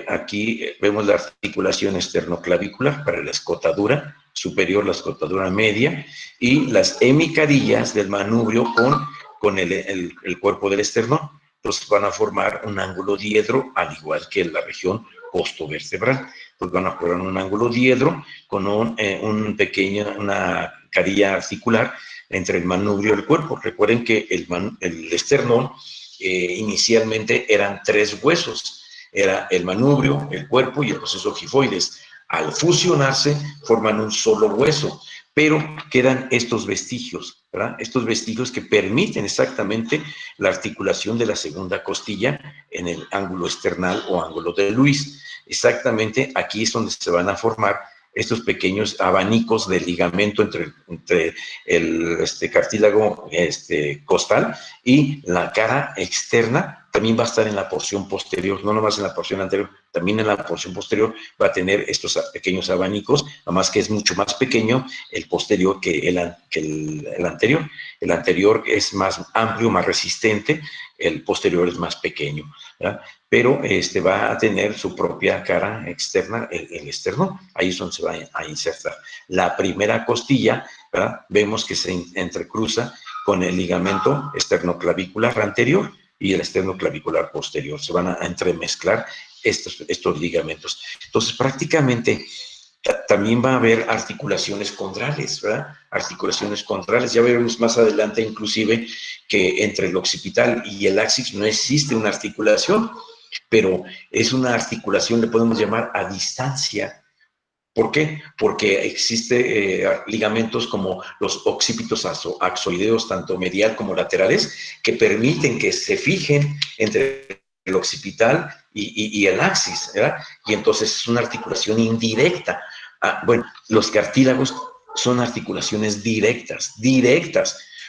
Aquí vemos la articulación esternoclavicular para la escotadura superior, la escotadura media, y las hemicarillas del manubrio con el cuerpo del esternón. Entonces van a formar un ángulo diedro, al igual que en la región costovertebral. Pues van a formar un ángulo diedro con una carilla articular entre el manubrio y el cuerpo. Recuerden que el esternón inicialmente eran 3 huesos. Era el manubrio, el cuerpo y el proceso gifoides. Al fusionarse forman un solo hueso, pero quedan estos vestigios, ¿verdad? Estos vestigios que permiten exactamente la articulación de la segunda costilla en el ángulo esternal o ángulo de Luis. Exactamente aquí es donde se van a formar estos pequeños abanicos de ligamento entre el cartílago costal y la cara externa. También va a estar en la porción posterior, no nomás en la porción anterior, también en la porción posterior va a tener estos pequeños abanicos, nomás que es mucho más pequeño el posterior que el anterior. El anterior es más amplio, más resistente, el posterior es más pequeño, ¿verdad? Pero va a tener su propia cara externa, el esternón, ahí es donde se va a insertar. La primera costilla, ¿verdad? Vemos que se entrecruza con el ligamento esternoclavicular anterior y el esternoclavicular posterior. Se van a entremezclar estos ligamentos. Entonces, prácticamente también va a haber articulaciones condrales, ¿verdad? Articulaciones condrales. Ya veremos más adelante, inclusive, que entre el occipital y el axis no existe una articulación, pero es una articulación, le podemos llamar a distancia. ¿Por qué? Porque existe ligamentos como los occipitos axoideos, tanto medial como laterales, que permiten que se fijen entre el occipital y el axis, ¿verdad? Y entonces es una articulación indirecta. Bueno, los cartílagos son articulaciones directas,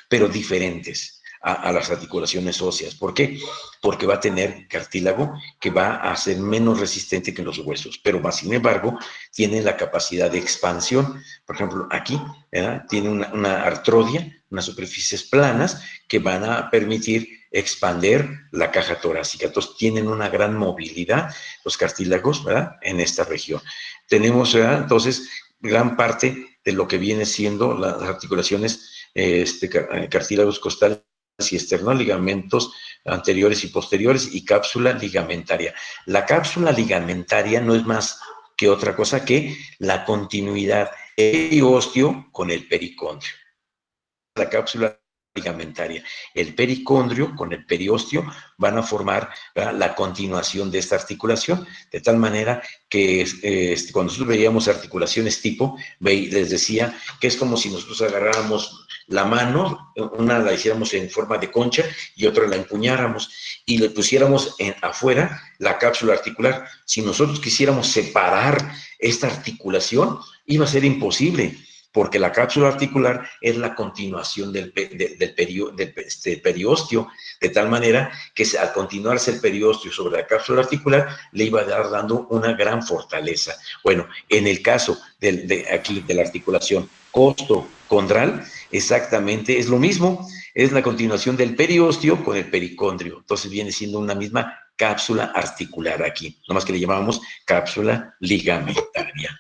pero diferentes. a las articulaciones óseas. ¿Por qué? Porque va a tener cartílago que va a ser menos resistente que los huesos, pero más sin embargo tiene la capacidad de expansión. Por ejemplo, aquí, ¿verdad?, tiene una artrodia, unas superficies planas que van a permitir expander la caja torácica. Entonces tienen una gran movilidad los cartílagos, ¿verdad?, en esta región. Tenemos, ¿verdad?, entonces gran parte de lo que viene siendo las articulaciones, cartílagos costales y esternoligamentos anteriores y posteriores y cápsula ligamentaria. La cápsula ligamentaria no es más que otra cosa que la continuidad periósteo con el pericondrio. La cápsula ligamentaria, el pericondrio con el periósteo van a formar, ¿verdad?, la continuación de esta articulación, de tal manera que cuando nosotros veíamos articulaciones tipo, les decía que es como si nosotros agarráramos la mano, una la hiciéramos en forma de concha y otra la empuñáramos y le pusiéramos afuera la cápsula articular. Si nosotros quisiéramos separar esta articulación, iba a ser imposible, porque la cápsula articular es la continuación del periósteo, de tal manera que al continuarse el periósteo sobre la cápsula articular, le iba a dar dando una gran fortaleza. Bueno, en el caso aquí de la articulación costocondral, exactamente es lo mismo, es la continuación del periósteo con el pericondrio, entonces viene siendo una misma cápsula articular aquí, nomás que le llamábamos cápsula ligamentaria.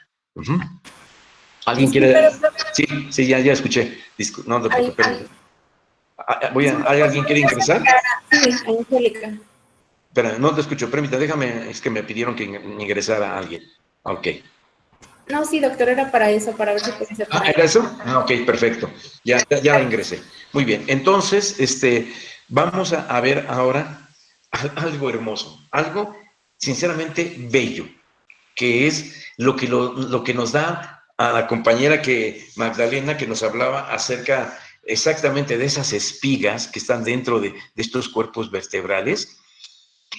¿Alguien quiere? Sí, sí, ya escuché. No te preocupes. ¿Hay alguien que quiere ingresar? Sí, Angélica. Espera, no te escucho, permítame, déjame, es que me pidieron que ingresara a alguien. Ok. No, sí, doctor, era para eso, para ver si puede ser. ¿Era eso? Ok, perfecto. Ya la ingresé. Muy bien. Entonces, vamos a ver ahora algo hermoso, algo sinceramente bello, que es lo que nos da a la compañera Magdalena, que nos hablaba acerca exactamente de esas espigas que están dentro de estos cuerpos vertebrales.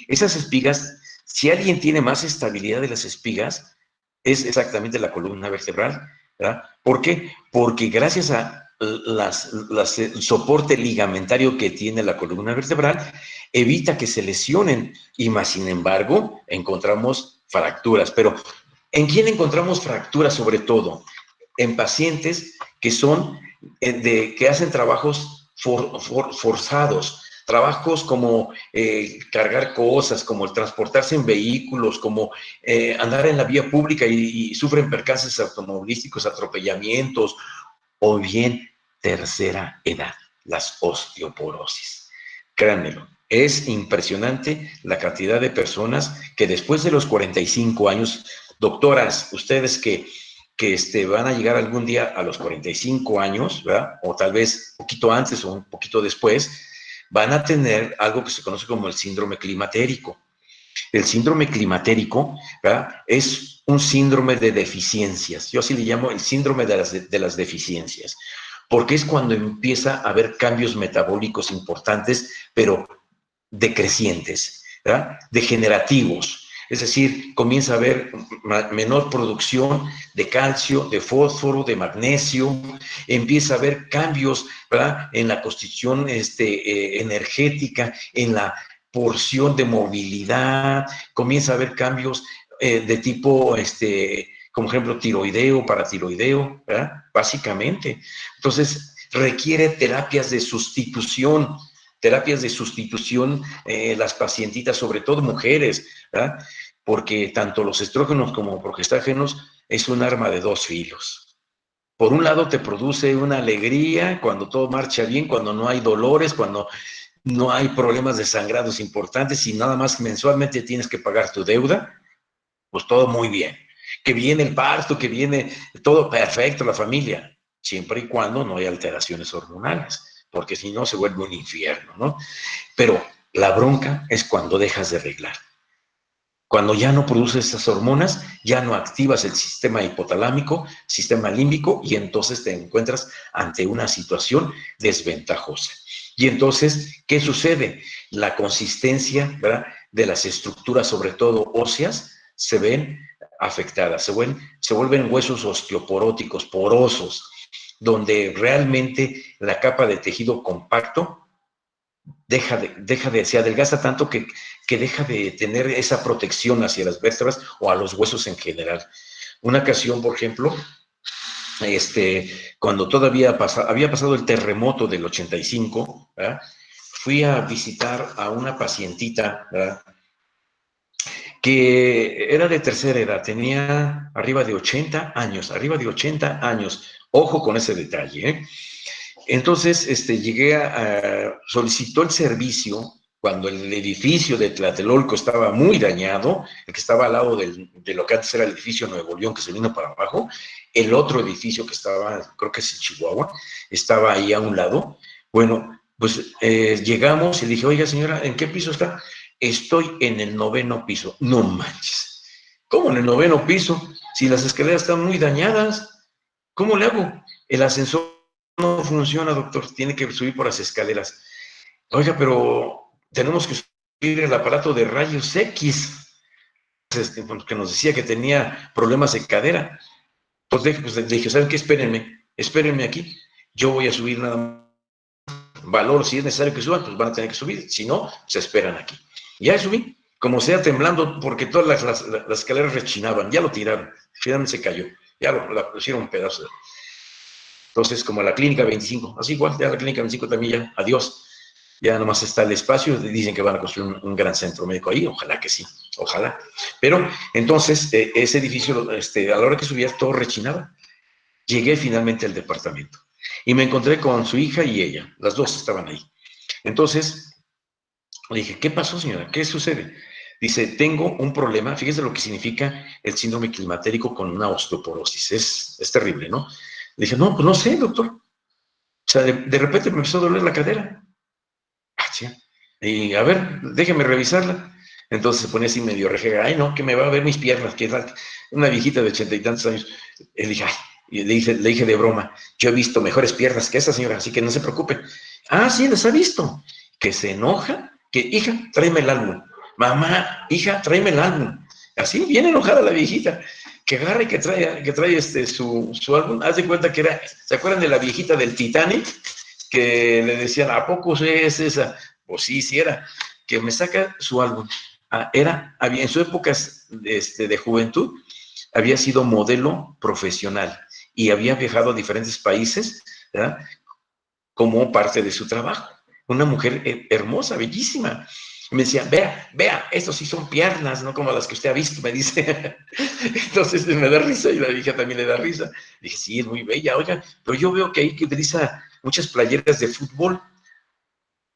Esas espigas, si alguien tiene más estabilidad de las espigas, es exactamente la columna vertebral, ¿verdad? ¿Por qué? Porque gracias a el soporte ligamentario que tiene la columna vertebral, evita que se lesionen y más sin embargo encontramos fracturas. Pero ¿en quién encontramos fracturas sobre todo? En pacientes que son, que hacen trabajos forzados, trabajos como cargar cosas, como el transportarse en vehículos, como andar en la vía pública y sufren percances automovilísticos, atropellamientos, o bien tercera edad, las osteoporosis. Créanmelo, es impresionante la cantidad de personas que después de los 45 años, doctoras, ustedes que van a llegar algún día a los 45 años, ¿verdad?, o tal vez un poquito antes o un poquito después, van a tener algo que se conoce como el síndrome climatérico. El síndrome climatérico, ¿verdad?, es un síndrome de deficiencias. Yo así le llamo el síndrome de las deficiencias, porque es cuando empieza a haber cambios metabólicos importantes, pero decrecientes, ¿verdad?, degenerativos. Es decir, comienza a haber menor producción de calcio, de fósforo, de magnesio, empieza a haber cambios, ¿verdad?, en la constitución energética, en la porción de movilidad, comienza a haber cambios de tipo, como ejemplo, tiroideo, paratiroideo, ¿verdad?, básicamente. Entonces, requiere terapias de sustitución, las pacientitas, sobre todo mujeres, ¿verdad?, porque tanto los estrógenos como progestágenos es un arma de dos filos. Por un lado te produce una alegría cuando todo marcha bien, cuando no hay dolores, cuando no hay problemas de sangrados importantes y nada más mensualmente tienes que pagar tu deuda, pues todo muy bien. Que viene el parto, que viene todo perfecto, la familia, siempre y cuando no hay alteraciones hormonales, porque si no se vuelve un infierno, ¿no? Pero la bronca es cuando dejas de arreglar. Cuando ya no produces esas hormonas, ya no activas el sistema hipotalámico, sistema límbico, y entonces te encuentras ante una situación desventajosa. Y entonces, ¿qué sucede? La consistencia, ¿verdad?, de las estructuras, sobre todo óseas, se ven afectadas, se vuelven huesos osteoporóticos, porosos, donde realmente la capa de tejido compacto se adelgaza tanto que deja de tener esa protección hacia las vértebras o a los huesos en general. Una ocasión, por ejemplo, cuando todavía había pasado el terremoto del 85, ¿verdad? Fui a visitar a una pacientita, ¿verdad?, que era de tercera edad, tenía arriba de 80 años, ojo con ese detalle, ¿eh? Entonces, solicitó el servicio cuando el edificio de Tlatelolco estaba muy dañado, el que estaba al lado de lo que antes era el edificio Nuevo León, que se vino para abajo, el otro edificio que estaba, creo que es en Chihuahua, estaba ahí a un lado. Bueno, pues llegamos y le dije, oiga señora, ¿en qué piso está? Estoy en el 9º piso. No manches. ¿Cómo en el 9º piso? Si las escaleras están muy dañadas, ¿cómo le hago? El ascensor no funciona, doctor, tiene que subir por las escaleras. Oiga, pero tenemos que subir el aparato de rayos X, que nos decía que tenía problemas de cadera. Entonces pues, le dije, ¿saben qué? Espérenme aquí, yo voy a subir nada más. Valor, si es necesario que suban, pues van a tener que subir, si no, se esperan aquí. Ya subí, como sea temblando, porque todas las escaleras rechinaban, ya lo tiraron, finalmente se cayó, ya lo pusieron un pedazo. Entonces, como la clínica 25, así igual, ya la clínica 25 también ya, adiós. Ya nomás está el espacio, dicen que van a construir un gran centro médico ahí, ojalá que sí, ojalá. Pero entonces, ese edificio, a la hora que subía, todo rechinaba. Llegué finalmente al departamento y me encontré con su hija y ella, las dos estaban ahí. Entonces, le dije, ¿qué pasó, señora? ¿Qué sucede? Dice, tengo un problema, fíjese lo que significa el síndrome climatérico con una osteoporosis, es terrible, ¿no? Le dije, no, pues no sé, doctor. O sea, de repente me empezó a doler la cadera. ¿Sí? Y a ver, déjeme revisarla. Entonces se pone así medio rejega, ay no, que me va a ver mis piernas, que es una viejita de 80 y tantos años. Y le dije, ay, y le dije de broma, yo he visto mejores piernas que esa señora, así que no se preocupe. Ah, sí, las ha visto. Que se enoja, que hija, tráeme el álbum. Mamá, hija, tráeme el álbum. Así, bien enojada la viejita, que agarre que trae su álbum. Haz de cuenta que era, ¿se acuerdan de la viejita del Titanic? Que le decían, ¿a poco es esa? Pues sí, sí era, que me saca su álbum. En su época de juventud, había sido modelo profesional y había viajado a diferentes países, ¿verdad?, como parte de su trabajo. Una mujer hermosa, bellísima. Y me decía, vea, estos sí son piernas, no como las que usted ha visto, me dice. Entonces me da risa y la hija también le da risa. Dije, sí, es muy bella, oiga, pero yo veo que ahí que utiliza muchas playeras de fútbol.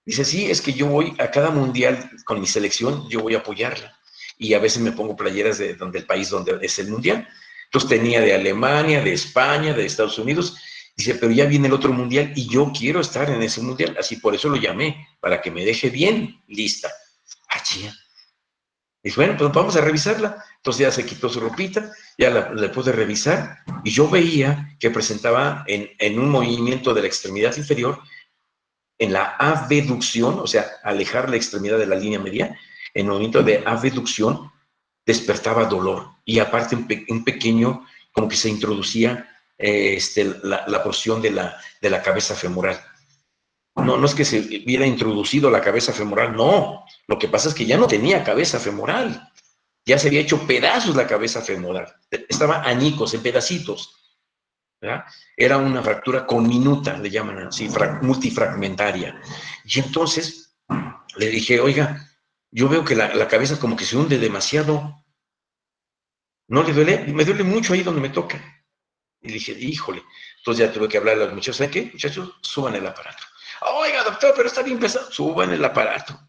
Dice, sí, es que yo voy a cada mundial con mi selección, yo voy a apoyarla. Y a veces me pongo playeras de donde el país donde es el mundial. Entonces tenía de Alemania, de España, de Estados Unidos. Dice, pero ya viene el otro mundial y yo quiero estar en ese mundial. Así por eso lo llamé, para que me deje bien lista. Ah, chía. Dice, bueno, pues vamos a revisarla. Entonces ya se quitó su ropita, ya la pude revisar y yo veía que presentaba en un movimiento de la extremidad inferior, en la abducción, o sea, alejar la extremidad de la línea media, en el movimiento de abducción despertaba dolor y aparte un pequeño, como que se introducía la porción de la cabeza femoral. No es que se hubiera introducido la cabeza femoral, no. Lo que pasa es que ya no tenía cabeza femoral. Ya se había hecho pedazos la cabeza femoral. Estaba añicos, en pedacitos, ¿verdad? Era una fractura conminuta, le llaman así, multifragmentaria. Y entonces le dije, oiga, yo veo que la cabeza como que se hunde demasiado. ¿No le duele? Me duele mucho ahí donde me toca. Y le dije, híjole. Entonces ya tuve que hablar a los muchachos. ¿Saben qué? Muchachos, suban el aparato. Oiga, doctor, pero está bien pesado. Suban el aparato.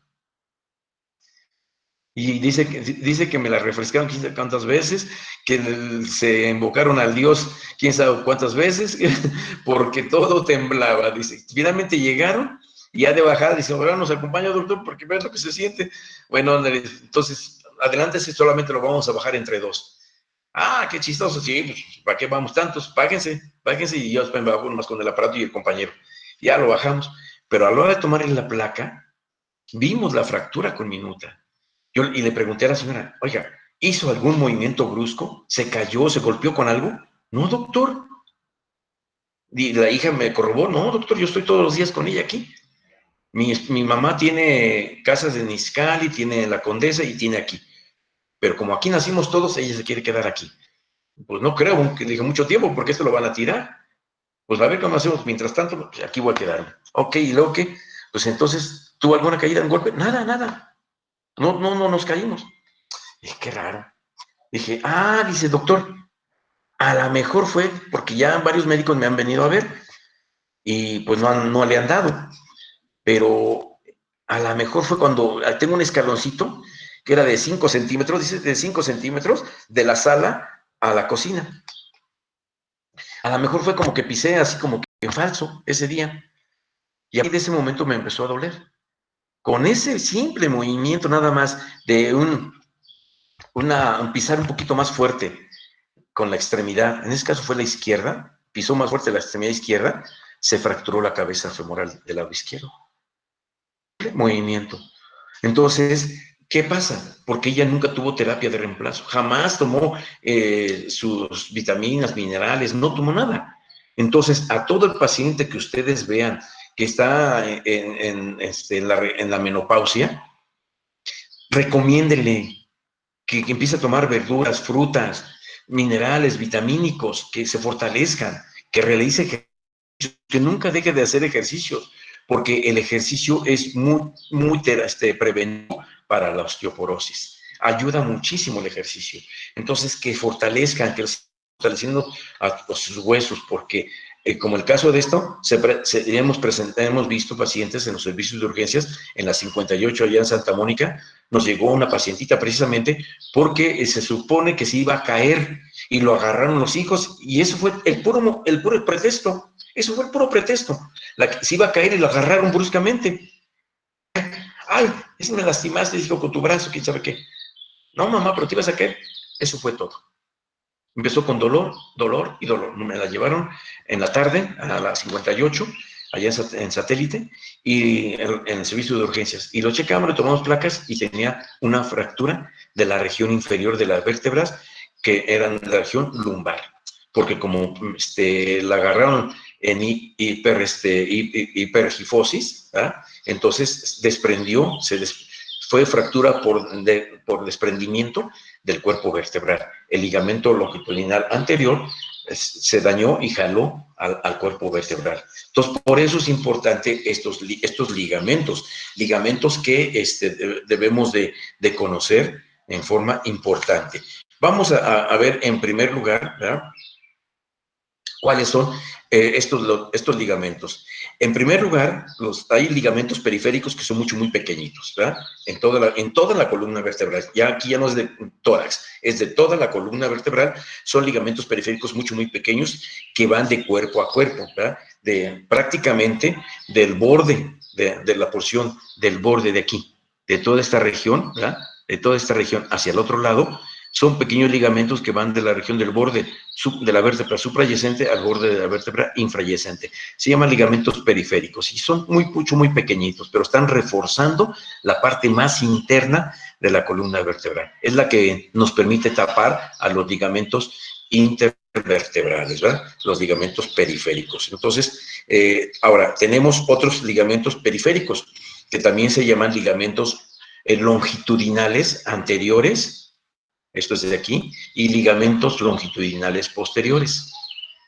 Y dice que me la refrescaron quién sabe cuántas veces, que se invocaron al Dios quién sabe cuántas veces, porque todo temblaba. Dice, finalmente llegaron y ya de bajada, dice, ahora nos acompaña, doctor, porque vean lo que se siente. Bueno, entonces, adelante, solamente lo vamos a bajar entre dos. Ah, qué chistoso, sí, pues, ¿para qué vamos tantos? Páguense y yo me bajo más con el aparato y el compañero. Ya lo bajamos, pero a la hora de tomar la placa, vimos la fractura conminuta. Y le pregunté a la señora, oiga, ¿hizo algún movimiento brusco? ¿Se cayó, se golpeó con algo? No, doctor. Y la hija me corroboró, no, doctor, yo estoy todos los días con ella aquí. Mi mamá tiene casas en Izcalli, tiene en La Condesa y tiene aquí. Pero como aquí nacimos todos, ella se quiere quedar aquí. Pues no creo que le dije mucho tiempo, porque esto lo van a tirar. Pues a ver cómo hacemos. Mientras tanto, pues aquí voy a quedarme. Ok, ¿y luego qué? Pues entonces, ¿tuvo alguna caída en golpe? Nada, nada. No nos caímos. Dije, qué raro. Dije, dice, doctor, a lo mejor fue porque ya varios médicos me han venido a ver y pues no le han dado. Pero a lo mejor fue cuando tengo un escaloncito que era de 5 centímetros, dice, de 5 centímetros de la sala a la cocina. A lo mejor fue como que pisé así como que falso ese día. Y a mí de ese momento me empezó a doler. Con ese simple movimiento nada más de un pisar un poquito más fuerte con la extremidad, en ese caso fue la izquierda, pisó más fuerte la extremidad izquierda, se fracturó la cabeza femoral del lado izquierdo. Movimiento. Entonces, ¿qué pasa? Porque ella nunca tuvo terapia de reemplazo, jamás tomó sus vitaminas, minerales, no tomó nada. Entonces, a todo el paciente que ustedes vean que está en la menopausia, recomiéndenle que empiece a tomar verduras, frutas, minerales, vitamínicos, que se fortalezcan, que realice ejercicios, que nunca deje de hacer ejercicios, porque el ejercicio es muy preventivo para la osteoporosis. Ayuda muchísimo el ejercicio. Entonces, que fortalezcan, que fortaleciendo a sus huesos, porque como el caso de esto, hemos visto pacientes en los servicios de urgencias, en la 58 allá en Santa Mónica, nos llegó una pacientita precisamente porque se supone que se iba a caer y lo agarraron los hijos y eso fue el puro pretexto. Eso fue el puro pretexto. Se iba a caer y lo agarraron bruscamente. Ay, eso me lastimaste, dijo, con tu brazo, quién sabe qué. No, mamá, pero te ibas a caer. Eso fue todo. Empezó con dolor, dolor y dolor. Me la llevaron en la tarde a la 58, allá en Satélite, y en el servicio de urgencias. Y lo checamos, le tomamos placas y tenía una fractura de la región inferior de las vértebras, que eran de la región lumbar. Porque como la agarraron en hipergifosis, ¿verdad? Entonces desprendió, fue fractura por desprendimiento del cuerpo vertebral. El ligamento longitudinal anterior se dañó y jaló al cuerpo vertebral. Entonces, por eso es importante estos ligamentos que debemos de conocer en forma importante. Vamos a ver en primer lugar, ¿verdad?, cuáles son estos ligamentos. En primer lugar, hay ligamentos periféricos que son muy pequeñitos, ¿verdad? En toda la columna vertebral. Ya aquí ya no es de tórax, es de toda la columna vertebral. Son ligamentos periféricos muy pequeños que van de cuerpo a cuerpo, ¿verdad? Prácticamente del borde, de la porción del borde de aquí, de toda esta región, ¿verdad?, de toda esta región hacia el otro lado. Son pequeños ligamentos que van de la región del borde de la vértebra suprayacente al borde de la vértebra infrayacente. Se llaman ligamentos periféricos y son muy pequeñitos, pero están reforzando la parte más interna de la columna vertebral. Es la que nos permite tapar a los ligamentos intervertebrales, ¿verdad?, los ligamentos periféricos. Entonces, ahora, tenemos otros ligamentos periféricos que también se llaman ligamentos longitudinales anteriores, esto es de aquí, y ligamentos longitudinales posteriores.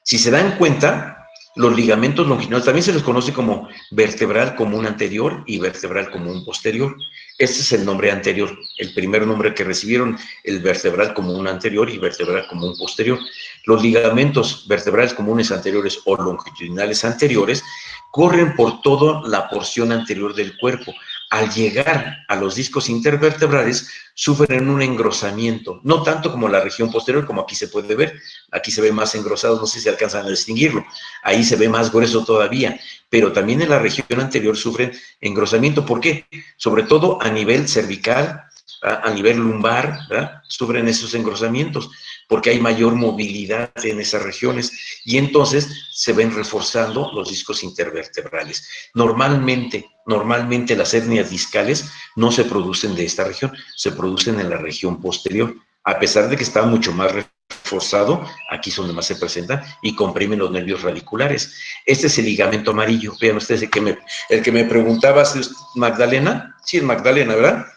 Si se dan cuenta, los ligamentos longitudinales también se les conoce como vertebral común anterior y vertebral común posterior. Este es el nombre anterior, el primer nombre que recibieron, el vertebral común anterior y vertebral común posterior. Los ligamentos vertebrales comunes anteriores o longitudinales anteriores corren por toda la porción anterior del cuerpo. Al llegar a los discos intervertebrales, sufren un engrosamiento, no tanto como la región posterior, como aquí se puede ver. Aquí se ve más engrosado, no sé si alcanzan a distinguirlo. Ahí se ve más grueso todavía, pero también en la región anterior sufren engrosamiento. ¿Por qué? Sobre todo a nivel cervical, a nivel lumbar, ¿verdad?, sufren esos engrosamientos, porque hay mayor movilidad en esas regiones y entonces se ven reforzando los discos intervertebrales. Normalmente las hernias discales no se producen de esta región, se producen en la región posterior, a pesar de que está mucho más reforzado, aquí es donde más se presenta, y comprimen los nervios radiculares. Este es el ligamento amarillo. Vean ustedes el que me preguntaba, Magdalena, sí es Magdalena, ¿verdad?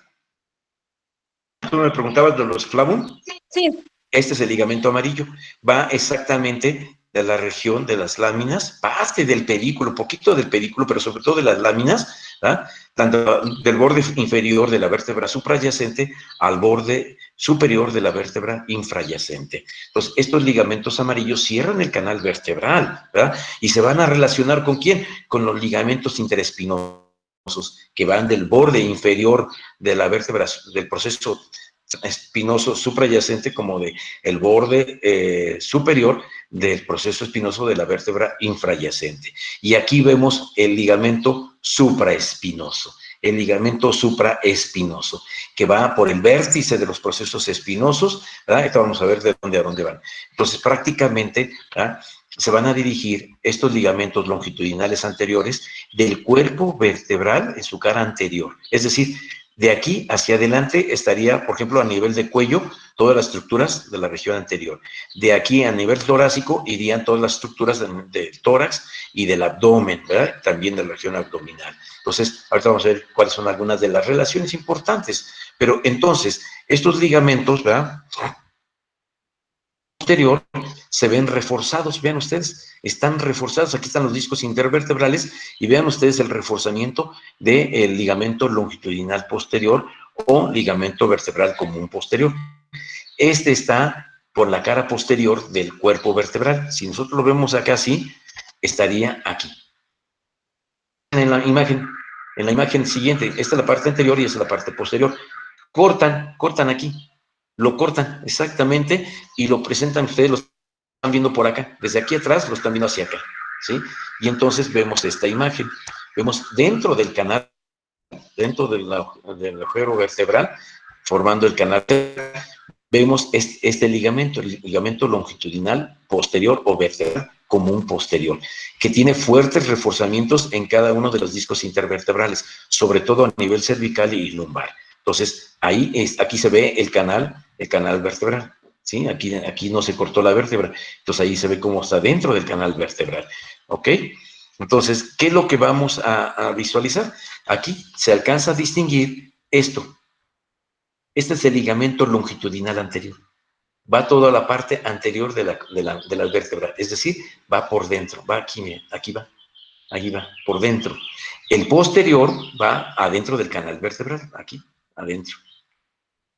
¿Tú me preguntabas de los flavum? Sí. Este es el ligamento amarillo. Va exactamente de la región de las láminas, parte del pedículo, poquito del pedículo, pero sobre todo de las láminas, ¿verdad? Tanto del borde inferior de la vértebra suprayacente al borde superior de la vértebra infrayacente. Entonces, estos ligamentos amarillos cierran el canal vertebral, ¿verdad? Y se van a relacionar ¿con quién? Con los ligamentos interespinosos que van del borde inferior de la vértebra, del proceso espinoso suprayacente, como de el borde superior del proceso espinoso de la vértebra infrayacente. Y aquí vemos el ligamento supraespinoso, que va por el vértice de los procesos espinosos, ¿verdad? Esto vamos a ver de dónde a dónde van. Entonces, prácticamente, ¿verdad?, se van a dirigir estos ligamentos longitudinales anteriores del cuerpo vertebral en su cara anterior. Es decir, de aquí hacia adelante estaría, por ejemplo, a nivel de cuello, todas las estructuras de la región anterior. De aquí a nivel torácico irían todas las estructuras del tórax y del abdomen, ¿verdad? También de la región abdominal. Entonces, ahorita vamos a ver cuáles son algunas de las relaciones importantes. Pero entonces, estos ligamentos, ¿verdad?, posterior, se ven reforzados. Vean ustedes, están reforzados. Aquí están los discos intervertebrales y vean ustedes el reforzamiento del ligamento longitudinal posterior o ligamento vertebral común posterior. Este está por la cara posterior del cuerpo vertebral. Si nosotros lo vemos acá así, estaría aquí. En la imagen siguiente, esta es la parte anterior y esta es la parte posterior. Cortan aquí, lo cortan exactamente y lo presentan ustedes, lo están viendo por acá, desde aquí atrás lo están viendo hacia acá, ¿sí? Y entonces vemos esta imagen, vemos dentro del canal, dentro del agujero vertebral, formando el canal, vemos este ligamento, el ligamento longitudinal posterior o vertebral común posterior, que tiene fuertes reforzamientos en cada uno de los discos intervertebrales, sobre todo a nivel cervical y lumbar. Entonces, aquí se ve el canal vertebral, ¿sí? Aquí no se cortó la vértebra, entonces ahí se ve cómo está dentro del canal vertebral, ¿ok? Entonces, ¿qué es lo que vamos a visualizar? Aquí se alcanza a distinguir esto. Este es el ligamento longitudinal anterior. Va toda la parte anterior de las vértebras, es decir, va por dentro, va aquí, miren, aquí va, por dentro. El posterior va adentro del canal vertebral, aquí, adentro.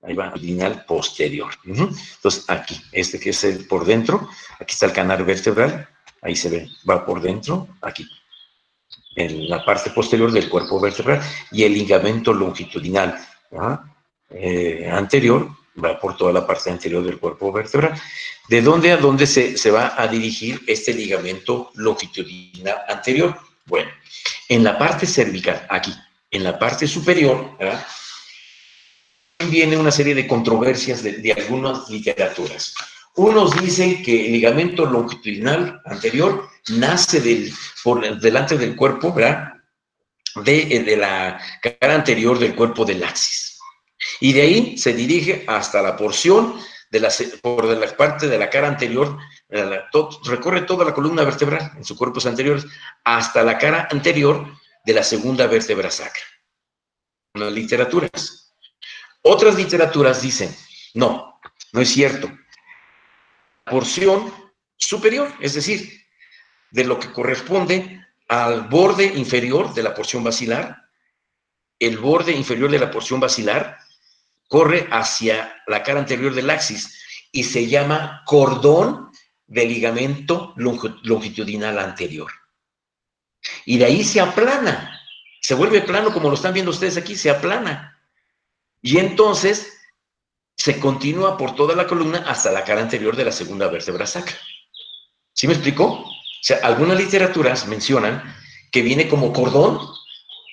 Ahí va, lineal posterior. Entonces, aquí, este que es el por dentro, aquí está el canal vertebral, ahí se ve, va por dentro, aquí, en la parte posterior del cuerpo vertebral, y el ligamento longitudinal anterior va por toda la parte anterior del cuerpo vertebral. ¿De dónde a dónde se va a dirigir este ligamento longitudinal anterior? Bueno, en la parte cervical, aquí, en la parte superior, ¿verdad?, viene una serie de controversias de algunas literaturas. Unos dicen que el ligamento longitudinal anterior nace por delante del cuerpo, ¿verdad?, de la cara anterior del cuerpo del axis. Y de ahí se dirige hasta la porción por la parte de la cara anterior, recorre toda la columna vertebral en sus cuerpos anteriores, hasta la cara anterior de la segunda vértebra sacra. Unas literaturas. Otras literaturas dicen, no es cierto. La porción superior, es decir, de lo que corresponde al borde inferior de la porción basilar, el borde inferior de la porción basilar corre hacia la cara anterior del axis y se llama cordón de ligamento longitudinal anterior. Y de ahí se aplana, se vuelve plano como lo están viendo ustedes aquí, se aplana. Y entonces se continúa por toda la columna hasta la cara anterior de la segunda vértebra sacra. ¿Sí me explicó? O sea, algunas literaturas mencionan que viene como cordón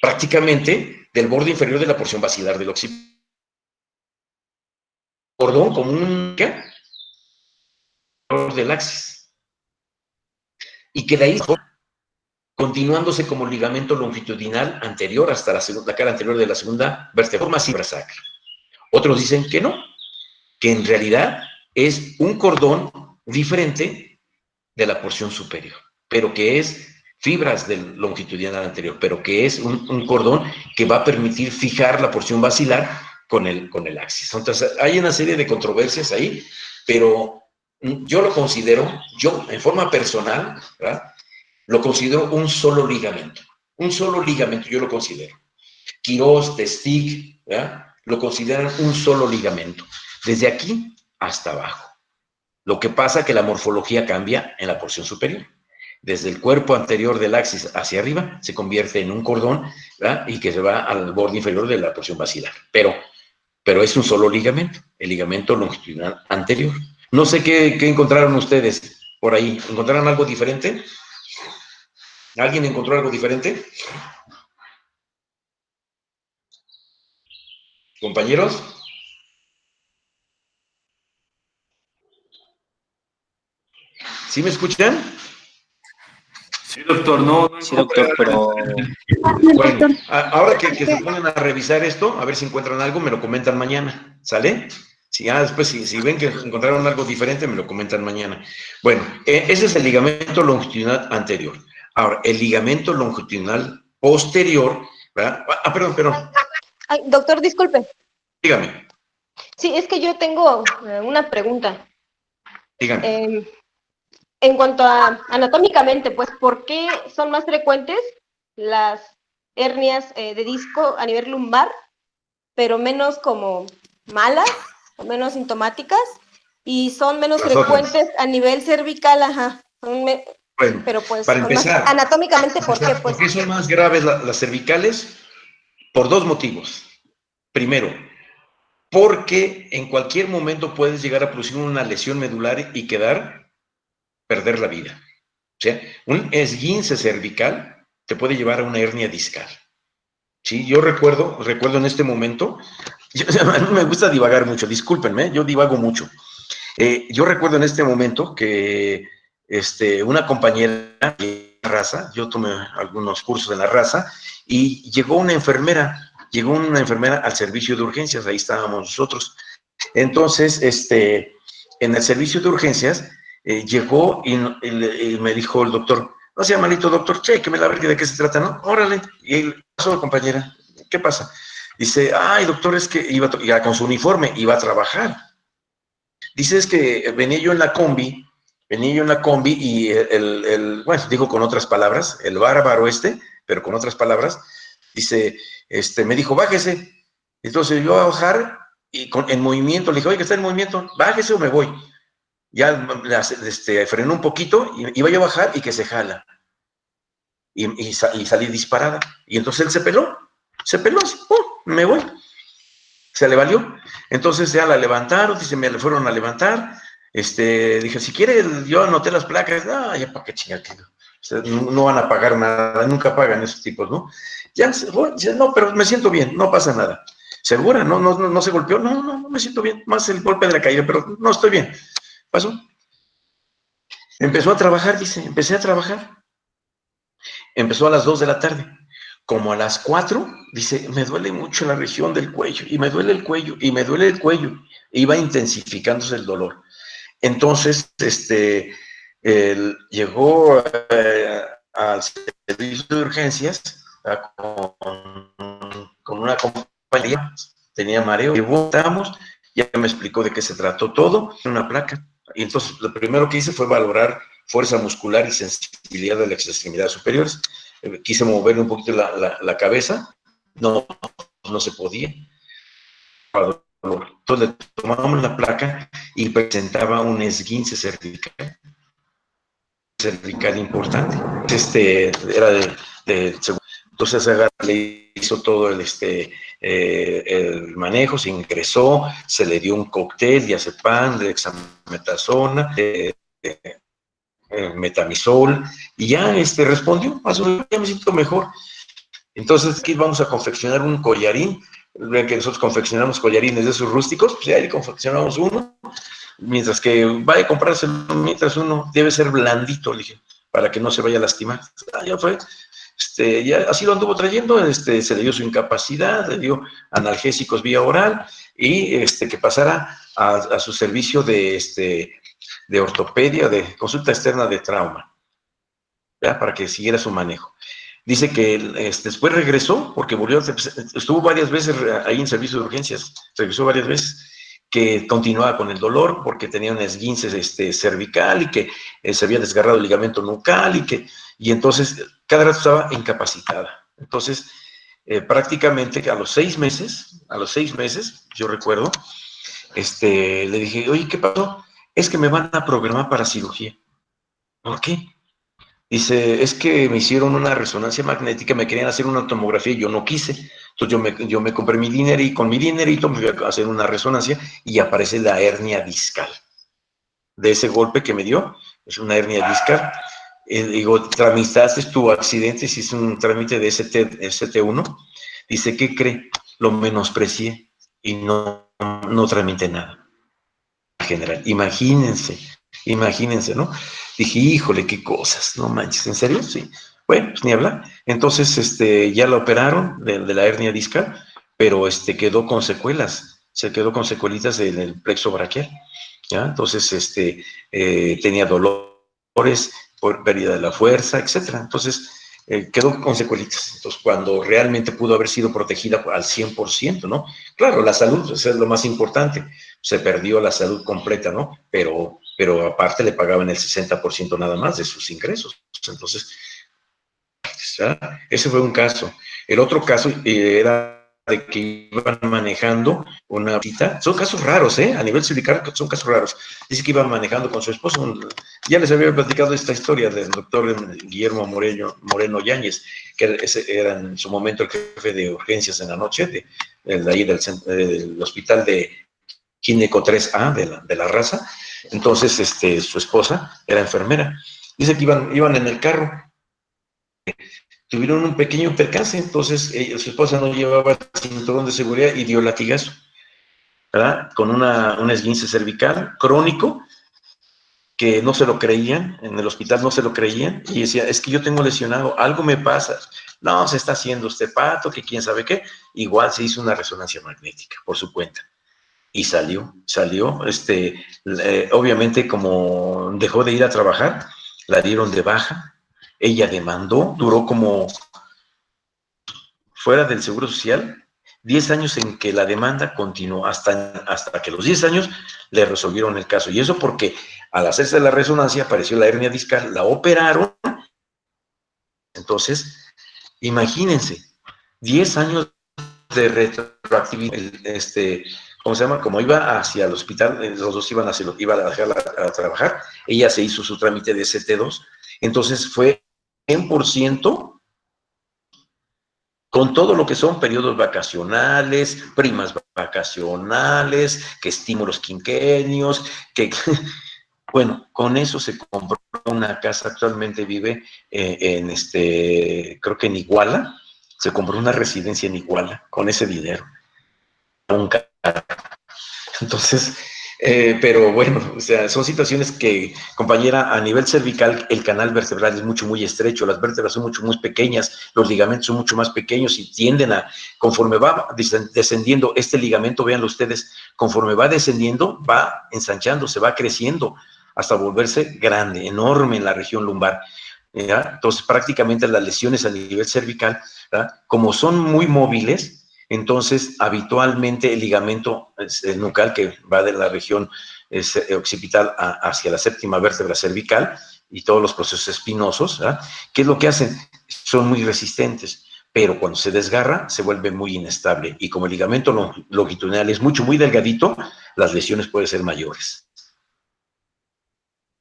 prácticamente del borde inferior de la porción basilar del occipital. Cordón como un del axis. Y que de ahí, continuándose como ligamento longitudinal anterior hasta la cara anterior de la segunda vértebra sacra. Otros dicen que no, que en realidad es un cordón diferente de la porción superior, pero que es fibras del longitudinal anterior, pero que es un cordón que va a permitir fijar la porción basilar con el axis. Entonces, hay una serie de controversias ahí, pero yo lo considero, yo en forma personal, ¿verdad? Lo considero un solo ligamento. Un solo ligamento, yo lo considero. Quirós, Testig, ¿verdad? Lo consideran un solo ligamento, desde aquí hasta abajo. Lo que pasa es que la morfología cambia en la porción superior. Desde el cuerpo anterior del axis hacia arriba se convierte en un cordón, ¿verdad? Y que se va al borde inferior de la porción basilar. Pero es un solo ligamento, el ligamento longitudinal anterior. No sé qué encontraron ustedes por ahí. ¿Encontraron algo diferente? ¿Alguien encontró algo diferente? ¿Compañeros? ¿Sí me escuchan? Sí, doctor, no. Sí, doctor, pero... Bueno, ahora que se ponen a revisar esto, a ver si encuentran algo, me lo comentan mañana, ¿sale? Si después, si ven que encontraron algo diferente, me lo comentan mañana. Bueno, ese es el ligamento longitudinal anterior. Ahora, el ligamento longitudinal posterior, ¿verdad? Perdón. Ay, doctor, disculpe. Dígame. Sí, es que yo tengo una pregunta. Dígame. En cuanto a anatómicamente, pues, ¿por qué son más frecuentes las hernias de disco a nivel lumbar, pero menos como malas o menos sintomáticas? Y son menos frecuentes a nivel cervical, ajá. Bueno, pero pues, para empezar, anatómicamente, ¿por qué? Pues, ¿por qué son más graves las cervicales? Por dos motivos. Primero, porque en cualquier momento puedes llegar a producir una lesión medular y perder la vida. O sea, un esguince cervical te puede llevar a una hernia discal. Sí, yo recuerdo en este momento, a mí me gusta divagar mucho, discúlpenme, yo divago mucho. Yo recuerdo en este momento que una compañera de la raza, yo tomé algunos cursos en la raza, y llegó una enfermera al servicio de urgencias, ahí estábamos nosotros. Entonces, en el servicio de urgencias, llegó y me dijo el doctor, no sea malito, doctor, chéqueme la verga de qué se trata, ¿no? Órale. Y él pasó, compañera, ¿qué pasa? Dice, ay, doctor, es que iba con su uniforme, iba a trabajar. Dice, es que venía yo en la combi y bueno, digo con otras palabras, el bárbaro pero con otras palabras, dice, me dijo, bájese. Entonces yo a bajar y en movimiento, le dije, oye, ¿qué está en movimiento? Bájese o me voy. Ya frenó un poquito, y iba yo a bajar y que se jala. Y salí disparada. Y entonces él se peló, me voy. Se le valió. Entonces ya la levantaron, dice, me le fueron a levantar. Dije, si quiere, yo anoté las placas. Ya para qué chingate. O sea, no van a pagar nada, nunca pagan esos tipos, ¿no? Ya, no, pero me siento bien, no pasa nada. ¿Segura? ¿No se golpeó? No me siento bien. Más el golpe de la caída, pero no estoy bien. Pasó. Empezó a trabajar, dice, empecé a trabajar. Empezó a las 2 de la tarde. Como a las 4, dice, me duele mucho la región del cuello, y me duele el cuello, y me duele el cuello. Iba intensificándose el dolor. Entonces, llegó al servicio de urgencias con una compañía, tenía mareo, estábamos, ya me explicó de qué se trató todo, una placa. Y entonces lo primero que hice fue valorar fuerza muscular y sensibilidad de las extremidades superiores. Quise moverle un poquito la cabeza, no se podía. Entonces le tomamos la placa y presentaba un esguince cervical importante. Era de entonces le hizo todo el manejo, se ingresó, se le dio un cóctel, diazepam, de dexametasona, metamisol, y ya respondió, ya me siento mejor. Entonces aquí vamos a confeccionar un collarín. Ven que nosotros confeccionamos collarines de esos rústicos, pues ya le confeccionamos uno, mientras que vaya a comprarse, mientras uno debe ser blandito, le dije, para que no se vaya a lastimar. Ya fue. Ya así lo anduvo trayendo, se le dio su incapacidad, le dio analgésicos vía oral, y que pasara a su servicio de ortopedia, de consulta externa de trauma, ¿ya? Para que siguiera su manejo. Dice que después regresó, porque estuvo varias veces ahí en servicio de urgencias, regresó varias veces, que continuaba con el dolor porque tenía un esguince cervical y que se había desgarrado el ligamento nucal y entonces cada rato estaba incapacitada. Entonces, prácticamente a los 6 meses, yo recuerdo, le dije, oye, ¿qué pasó? Es que me van a programar para cirugía. ¿Por qué? Dice, es que me hicieron una resonancia magnética, me querían hacer una tomografía y yo no quise. Entonces yo me compré mi dinero y con mi dinerito me fui a hacer una resonancia y aparece la hernia discal. De ese golpe que me dio, es una hernia discal. Digo, tramitaste tu accidente, hiciste un trámite de ST1. Dice, ¿qué cree? Lo menosprecié y no tramité nada. General, imagínense, ¿no? Dije, híjole, qué cosas, no manches, ¿en serio? Sí. Bueno, pues ni hablar. Entonces, ya la operaron de la hernia discal, pero quedó con secuelas, se quedó con secuelitas en el plexo braquial, ¿ya? Entonces, tenía dolores por pérdida de la fuerza, etcétera. Entonces, quedó con secuelitas. Entonces, cuando realmente pudo haber sido protegida al 100%, ¿no? Claro, la salud, eso es lo más importante. Se perdió la salud completa, ¿no? Pero aparte le pagaban el 60% nada más de sus ingresos. Entonces, ese fue un caso. El otro caso era de que iban manejando una cita. Son casos raros, a nivel cervical son casos raros. Dice que iban manejando con su esposo. Ya les había platicado esta historia del doctor Guillermo Moreno Yáñez, que era en su momento el jefe de urgencias en la noche de ahí del hospital de Gineco 3A de la raza. Entonces, su esposa era enfermera. Dice que iban en el carro. Tuvieron un pequeño percance, entonces su esposa no llevaba cinturón de seguridad y dio latigazo, ¿verdad? Con un esguince cervical crónico, que no se lo creían, en el hospital no se lo creían, y decía, es que yo tengo lesionado, algo me pasa. No, se está haciendo pato, que quién sabe qué. Igual se hizo una resonancia magnética por su cuenta. Y salió, obviamente como dejó de ir a trabajar, la dieron de baja, ella demandó, duró como fuera del Seguro Social, 10 años en que la demanda continuó, hasta que los 10 años le resolvieron el caso. Y eso porque al hacerse la resonancia apareció la hernia discal, la operaron. Entonces, imagínense, 10 años de retroactividad, ¿cómo se llama? Como iba hacia el hospital, los dos iban a dejarla a trabajar, ella se hizo su trámite de ST2, entonces fue 100% con todo lo que son periodos vacacionales, primas vacacionales, que estímulos quinquenios, que bueno, con eso se compró una casa, actualmente vive creo que en Iguala, se compró una residencia en Iguala con ese dinero. Entonces, pero bueno, o sea, son situaciones que, compañera, a nivel cervical, el canal vertebral es muy estrecho, las vértebras son muy pequeñas, los ligamentos son mucho más pequeños y tienden conforme va descendiendo este ligamento, véanlo ustedes, conforme va descendiendo, va ensanchándose, va creciendo, hasta volverse grande, enorme en la región lumbar. ¿Ya? Entonces, prácticamente las lesiones a nivel cervical, ¿verdad? Como son muy móviles, entonces habitualmente el ligamento nucal, que va de la región occipital hacia la séptima vértebra cervical y todos los procesos espinosos, ¿verdad? ¿Qué es lo que hacen? Son muy resistentes, pero cuando se desgarra se vuelve muy inestable y como el ligamento longitudinal es muy delgadito, las lesiones pueden ser mayores.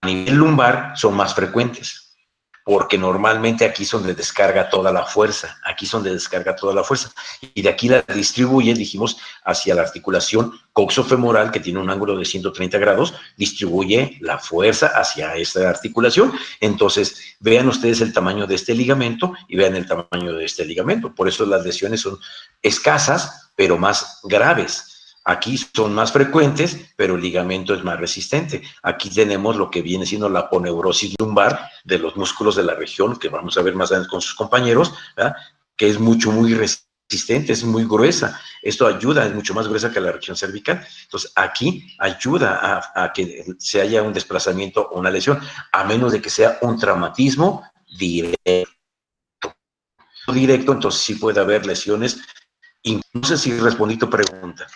A nivel lumbar son más frecuentes, porque normalmente aquí es donde descarga toda la fuerza, y de aquí la distribuye, dijimos, hacia la articulación coxofemoral, que tiene un ángulo de 130 grados, distribuye la fuerza hacia esta articulación. Entonces, vean ustedes el tamaño de este ligamento y vean el tamaño de este ligamento. Por eso las lesiones son escasas, pero más graves. Aquí son más frecuentes, pero el ligamento es más resistente. Aquí tenemos lo que viene siendo la aponeurosis lumbar de los músculos de la región, que vamos a ver más adelante con sus compañeros, ¿verdad? Que es muy resistente resistente, es muy gruesa. Esto ayuda, es mucho más gruesa que la región cervical. Entonces, aquí ayuda a que se haya un desplazamiento o una lesión, a menos de que sea un traumatismo directo. Entonces sí puede haber lesiones. Y no sé si respondí tu pregunta.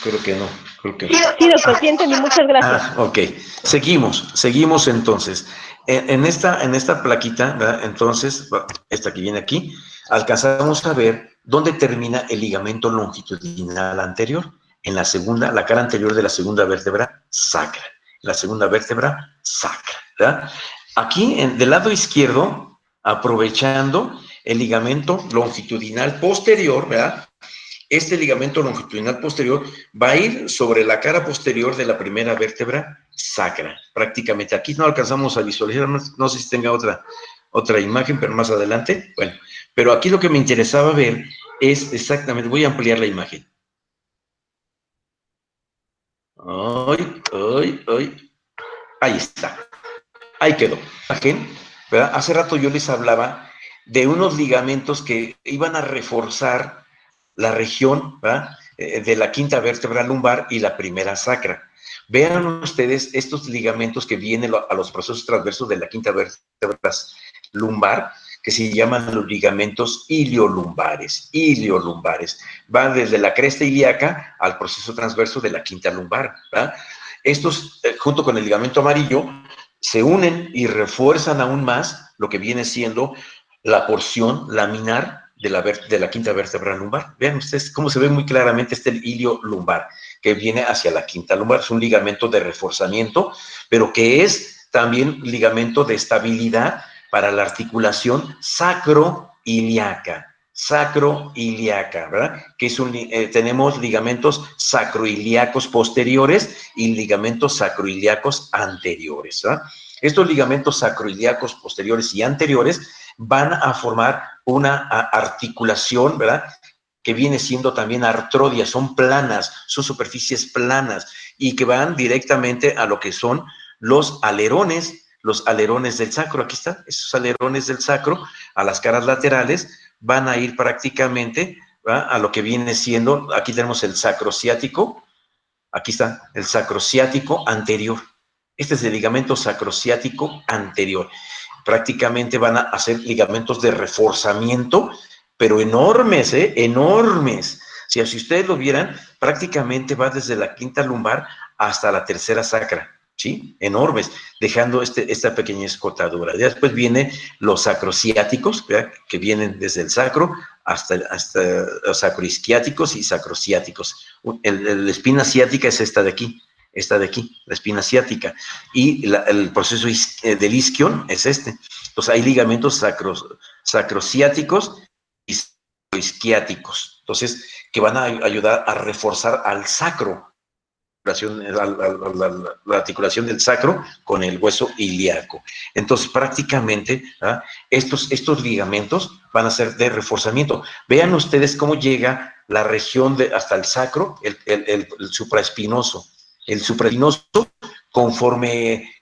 Creo que no, creo que no. Sí, doctor, sí entendí, muchas gracias. Ok, seguimos entonces. En esta plaquita, ¿verdad? Entonces, esta que viene aquí, alcanzamos a ver dónde termina el ligamento longitudinal anterior, en la segunda, la cara anterior de la segunda vértebra sacra, la segunda vértebra sacra, ¿verdad? Aquí, del lado izquierdo, aprovechando el ligamento longitudinal posterior, ¿verdad? Este ligamento longitudinal posterior va a ir sobre la cara posterior de la primera vértebra sacra, prácticamente. Aquí no alcanzamos a visualizar, no sé si tenga otra imagen, pero más adelante. Bueno, pero aquí lo que me interesaba ver es exactamente, voy a ampliar la imagen. Ahí está, ahí quedó. ¿Verdad? Hace rato yo les hablaba de unos ligamentos que iban a reforzar la región, ¿verdad? De la quinta vértebra lumbar y la primera sacra. Vean ustedes estos ligamentos que vienen a los procesos transversos de la quinta vértebra lumbar, que se llaman los ligamentos iliolumbares. Van desde la cresta ilíaca al proceso transverso de la quinta lumbar, ¿verdad? Estos, junto con el ligamento amarillo, se unen y refuerzan aún más lo que viene siendo la porción laminar de la quinta vértebra lumbar. Vean ustedes cómo se ve muy claramente este ilio lumbar que viene hacia la quinta lumbar. Es un ligamento de reforzamiento, pero que es también ligamento de estabilidad para la articulación sacroiliaca, ¿verdad? Que es tenemos ligamentos sacroiliacos posteriores y ligamentos sacroiliacos anteriores, ¿verdad? Estos ligamentos sacroiliacos posteriores y anteriores van a formar una articulación, ¿verdad? Que viene siendo también artrodia, son planas, son superficies planas y que van directamente a lo que son los alerones del sacro. Aquí están, esos alerones del sacro, a las caras laterales, van a ir prácticamente, ¿verdad? A lo que viene siendo, aquí tenemos el sacrociático, aquí está el sacrociático anterior. Este es el ligamento sacrociático anterior. Prácticamente van a hacer ligamentos de reforzamiento, pero enormes, enormes. Si ustedes lo vieran, prácticamente va desde la quinta lumbar hasta la tercera sacra, ¿sí? Enormes, dejando esta pequeña escotadura. Después vienen los sacrociáticos, ¿verdad? Que vienen desde el sacro hasta los sacroisquiáticos y sacrociáticos. La espina ciática es esta de aquí, la espina ciática, y el proceso del isquion es este. Entonces hay ligamentos sacrociáticos y sacroisquiáticos, entonces, que van a ayudar a reforzar al sacro, la articulación del sacro con el hueso ilíaco. Entonces, prácticamente, ¿verdad? Estos ligamentos van a ser de reforzamiento. Vean ustedes cómo llega la región hasta el sacro, el supraespinoso. El supraespinoso, conforme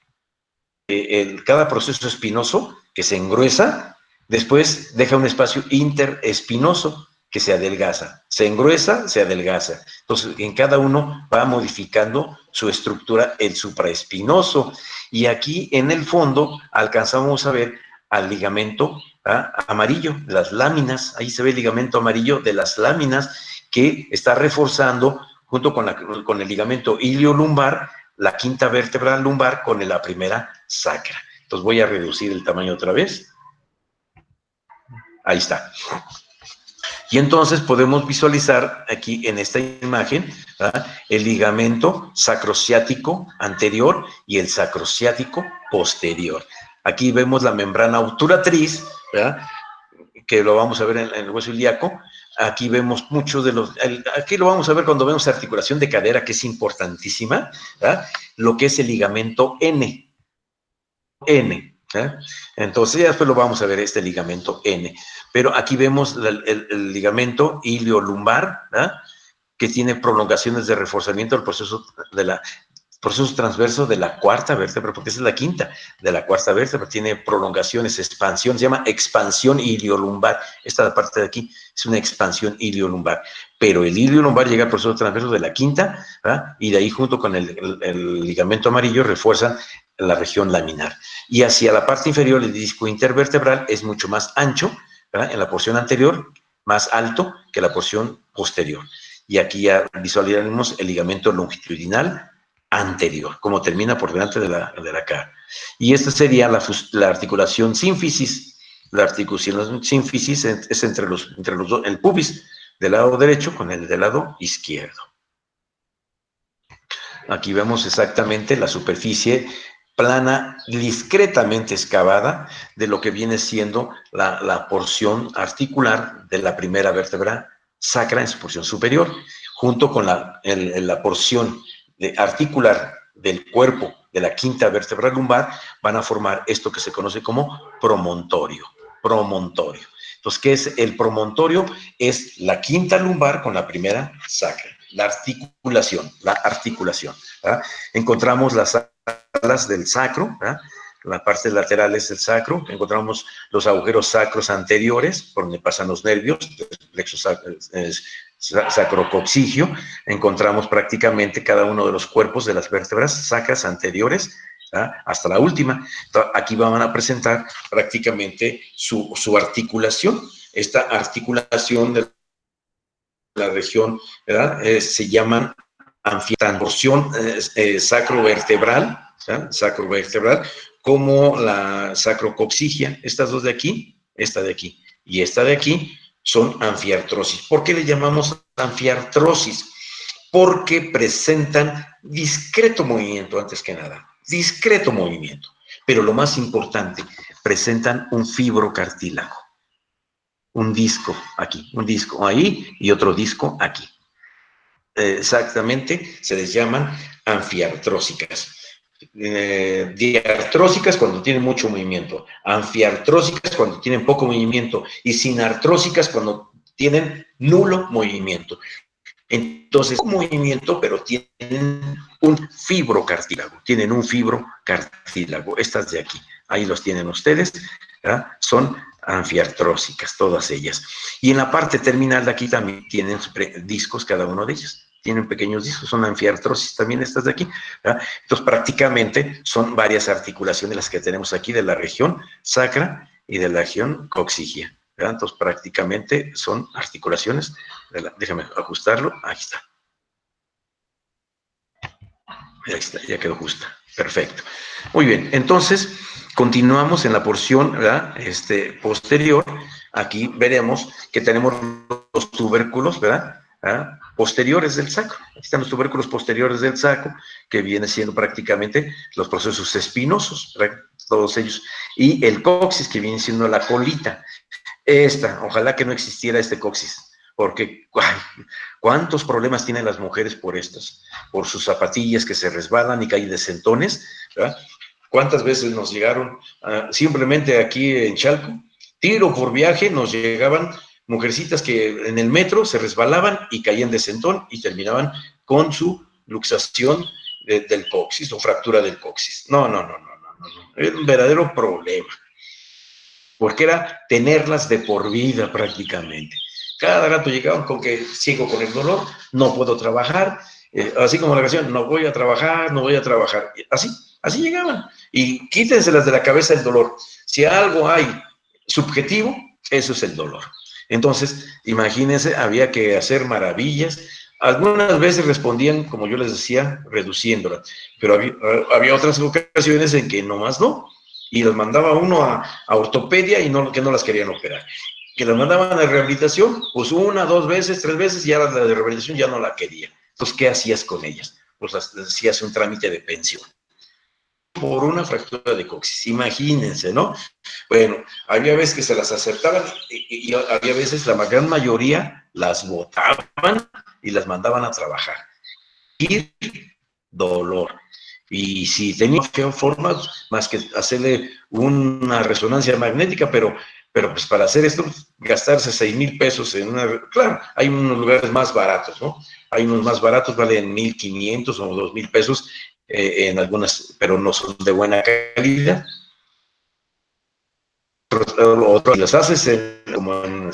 cada proceso espinoso que se engruesa, después deja un espacio interespinoso que se adelgaza. Se engruesa, se adelgaza. Entonces, en cada uno va modificando su estructura el supraespinoso. Y aquí en el fondo alcanzamos a ver al ligamento amarillo, las láminas. Ahí se ve el ligamento amarillo de las láminas que está reforzando junto con el ligamento iliolumbar, la quinta vértebra lumbar con la primera sacra. Entonces voy a reducir el tamaño otra vez. Ahí está. Y entonces podemos visualizar aquí en esta imagen, ¿verdad? El ligamento sacrociático anterior y el sacrociático posterior. Aquí vemos la membrana obturatriz, ¿verdad? Que lo vamos a ver en el hueso ilíaco. Aquí vemos muchos de aquí lo vamos a ver cuando vemos articulación de cadera, que es importantísima, ¿verdad? Lo que es el ligamento N. Entonces ya después lo vamos a ver, este ligamento N. Pero aquí vemos el ligamento iliolumbar, ¿verdad? Que tiene prolongaciones de reforzamiento del proceso proceso transverso de la cuarta vértebra, porque esa es la quinta, de la cuarta vértebra, tiene prolongaciones, expansión, se llama expansión iliolumbar. Esta parte de aquí es una expansión iliolumbar, pero el iliolumbar llega al proceso transverso de la quinta, ¿verdad? Y de ahí junto con el ligamento amarillo refuerzan la región laminar. Y hacia la parte inferior el disco intervertebral es mucho más ancho, ¿verdad? En la porción anterior, más alto que la porción posterior. Y aquí ya visualizamos el ligamento longitudinal anterior, como termina por delante de la cara. Y esta sería la articulación sínfisis. La articulación sínfisis es entre los dos, el pubis del lado derecho con el del lado izquierdo. Aquí vemos exactamente la superficie plana, discretamente excavada, de lo que viene siendo la porción articular de la primera vértebra sacra en su porción superior, junto con la porción articular del cuerpo de la quinta vértebra lumbar, van a formar esto que se conoce como promontorio. Promontorio. Entonces, ¿qué es el promontorio? Es la quinta lumbar con la primera sacra. La articulación, ¿verdad? Encontramos las alas del sacro, ¿verdad? La parte lateral es el sacro, encontramos los agujeros sacros anteriores, por donde pasan los nervios, el plexo sacrococcigio, encontramos prácticamente cada uno de los cuerpos de las vértebras sacras anteriores, ¿verdad? Hasta la última. Aquí van a presentar prácticamente su articulación. Esta articulación de la región, ¿verdad? Se llaman porción sacrovertebral, ¿verdad? Sacrovertebral, como la sacrococcigia. Estas dos de aquí, esta de aquí y esta de aquí son anfiartrosis. ¿Por qué le llamamos anfiartrosis? Porque presentan discreto movimiento, antes que nada, discreto movimiento. Pero lo más importante, presentan un fibrocartílago. Un disco aquí, un disco ahí y otro disco aquí. Exactamente, se les llaman anfiartrósicas. Diartrósicas cuando tienen mucho movimiento, anfiartrósicas cuando tienen poco movimiento y sinartrósicas cuando tienen nulo movimiento. Entonces, un movimiento, pero tienen un fibrocartílago, estas de aquí, ahí los tienen ustedes, ¿verdad? Son anfiartrósicas, todas ellas. Y en la parte terminal de aquí también tienen discos cada uno de ellos. Tienen pequeños discos, son anfiartrosis también estas de aquí, ¿verdad? Entonces, prácticamente son varias articulaciones las que tenemos aquí de la región sacra y de la región coccigia, ¿verdad? Entonces, prácticamente son articulaciones. Déjame ajustarlo. Ahí está. Ahí está, ya quedó justa. Perfecto. Muy bien, entonces continuamos en la porción, ¿verdad? Posterior. Aquí veremos que tenemos los tubérculos, ¿verdad? ¿Ah? Posteriores del sacro. Aquí están los tubérculos posteriores del sacro, que viene siendo prácticamente los procesos espinosos, ¿verdad? Todos ellos. Y el coxis, que viene siendo la colita. Ojalá que no existiera este coxis, porque ¿cuántos problemas tienen las mujeres por estas? Por sus zapatillas que se resbalan y caen de sentones, ¿verdad? ¿Cuántas veces nos llegaron, simplemente aquí en Chalco, tiro por viaje, nos llegaban mujercitas que en el metro se resbalaban y caían de sentón y terminaban con su luxación del coxis o fractura del coxis? No. Es un verdadero problema, porque era tenerlas de por vida prácticamente. Cada rato llegaban con que sigo con el dolor, no puedo trabajar, así como la canción, no voy a trabajar. Así llegaban. Y quítenselas de la cabeza el dolor. Si algo hay subjetivo, eso es el dolor. Entonces, imagínense, había que hacer maravillas. Algunas veces respondían, como yo les decía, reduciéndolas, pero había otras ocasiones en que nomás no, y los mandaba uno a ortopedia y que no las querían operar. Que las mandaban a rehabilitación, pues 1, 2 veces, 3 veces, y ya la de rehabilitación ya no la quería. Entonces, ¿qué hacías con ellas? Pues hacías un trámite de pensión por una fractura de coxis, imagínense, ¿no? Bueno, había veces que se las aceptaban y había veces, la gran mayoría, las botaban y las mandaban a trabajar. Y dolor. Y si tenía formas más que hacerle una resonancia magnética, pero pues para hacer esto, gastarse 6,000 pesos en una... Claro, hay unos lugares más baratos, ¿no? Hay unos más baratos, valen 1,500 o 2,000 pesos, en algunas, pero no son de buena calidad. Otros las haces como en el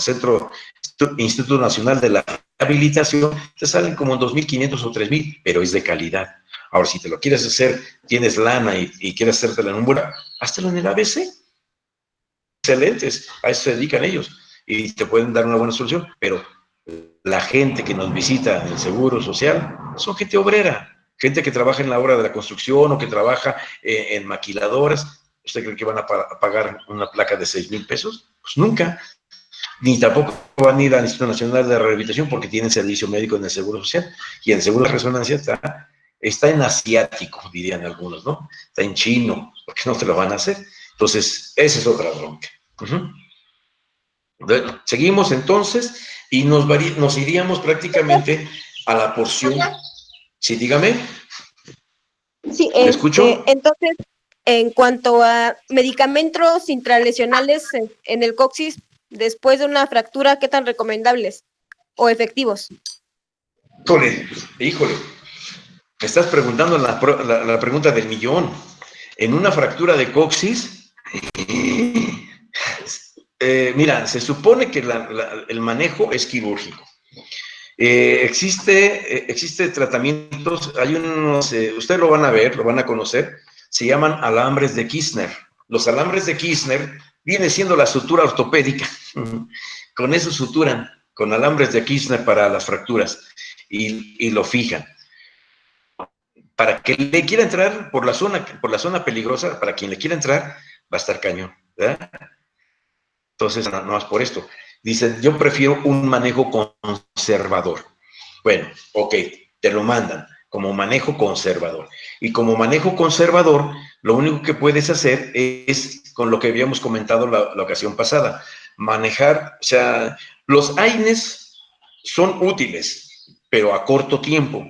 Instituto Nacional de la Rehabilitación, te salen como en 2.500 o 3.000, pero es de calidad. Ahora, si te lo quieres hacer, tienes lana y quieres hacértelo en un buen, háztelo en el ABC. Excelentes, a eso se dedican ellos y te pueden dar una buena solución, pero la gente que nos visita en el Seguro Social son gente obrera, gente que trabaja en la obra de la construcción o que trabaja en maquiladoras. ¿Usted cree que van a pagar una placa de 6,000 pesos? Pues nunca. Ni tampoco van a ir al Instituto Nacional de Rehabilitación porque tienen servicio médico en el Seguro Social. Y el Seguro de Resonancia está en asiático, dirían algunos, ¿no? Está en chino, porque no te lo van a hacer. Entonces, esa es otra bronca. Bueno, seguimos entonces y nos iríamos prácticamente a la porción. Sí, dígame. Sí, ¿Me escucho? entonces, en cuanto a medicamentos intralesionales en el coxis, después de una fractura, ¿qué tan recomendables o efectivos? Híjole, me estás preguntando la pregunta del millón. En una fractura de coxis, mira, se supone que el manejo es quirúrgico. Existe tratamientos, hay unos, ustedes lo van a ver, lo van a conocer, se llaman alambres de Kirchner. Los alambres de Kirchner viene siendo la sutura ortopédica. Con eso suturan, con alambres de Kirchner para las fracturas y lo fijan. Para que le quiera entrar por la zona peligrosa, para quien le quiera entrar, va a estar cañón, ¿verdad? Entonces, no es por esto. Dicen, yo prefiero un manejo conservador. Bueno, ok, te lo mandan como manejo conservador. Y como manejo conservador, lo único que puedes hacer es, con lo que habíamos comentado la ocasión pasada, manejar, o sea, los AINES son útiles, pero a corto tiempo,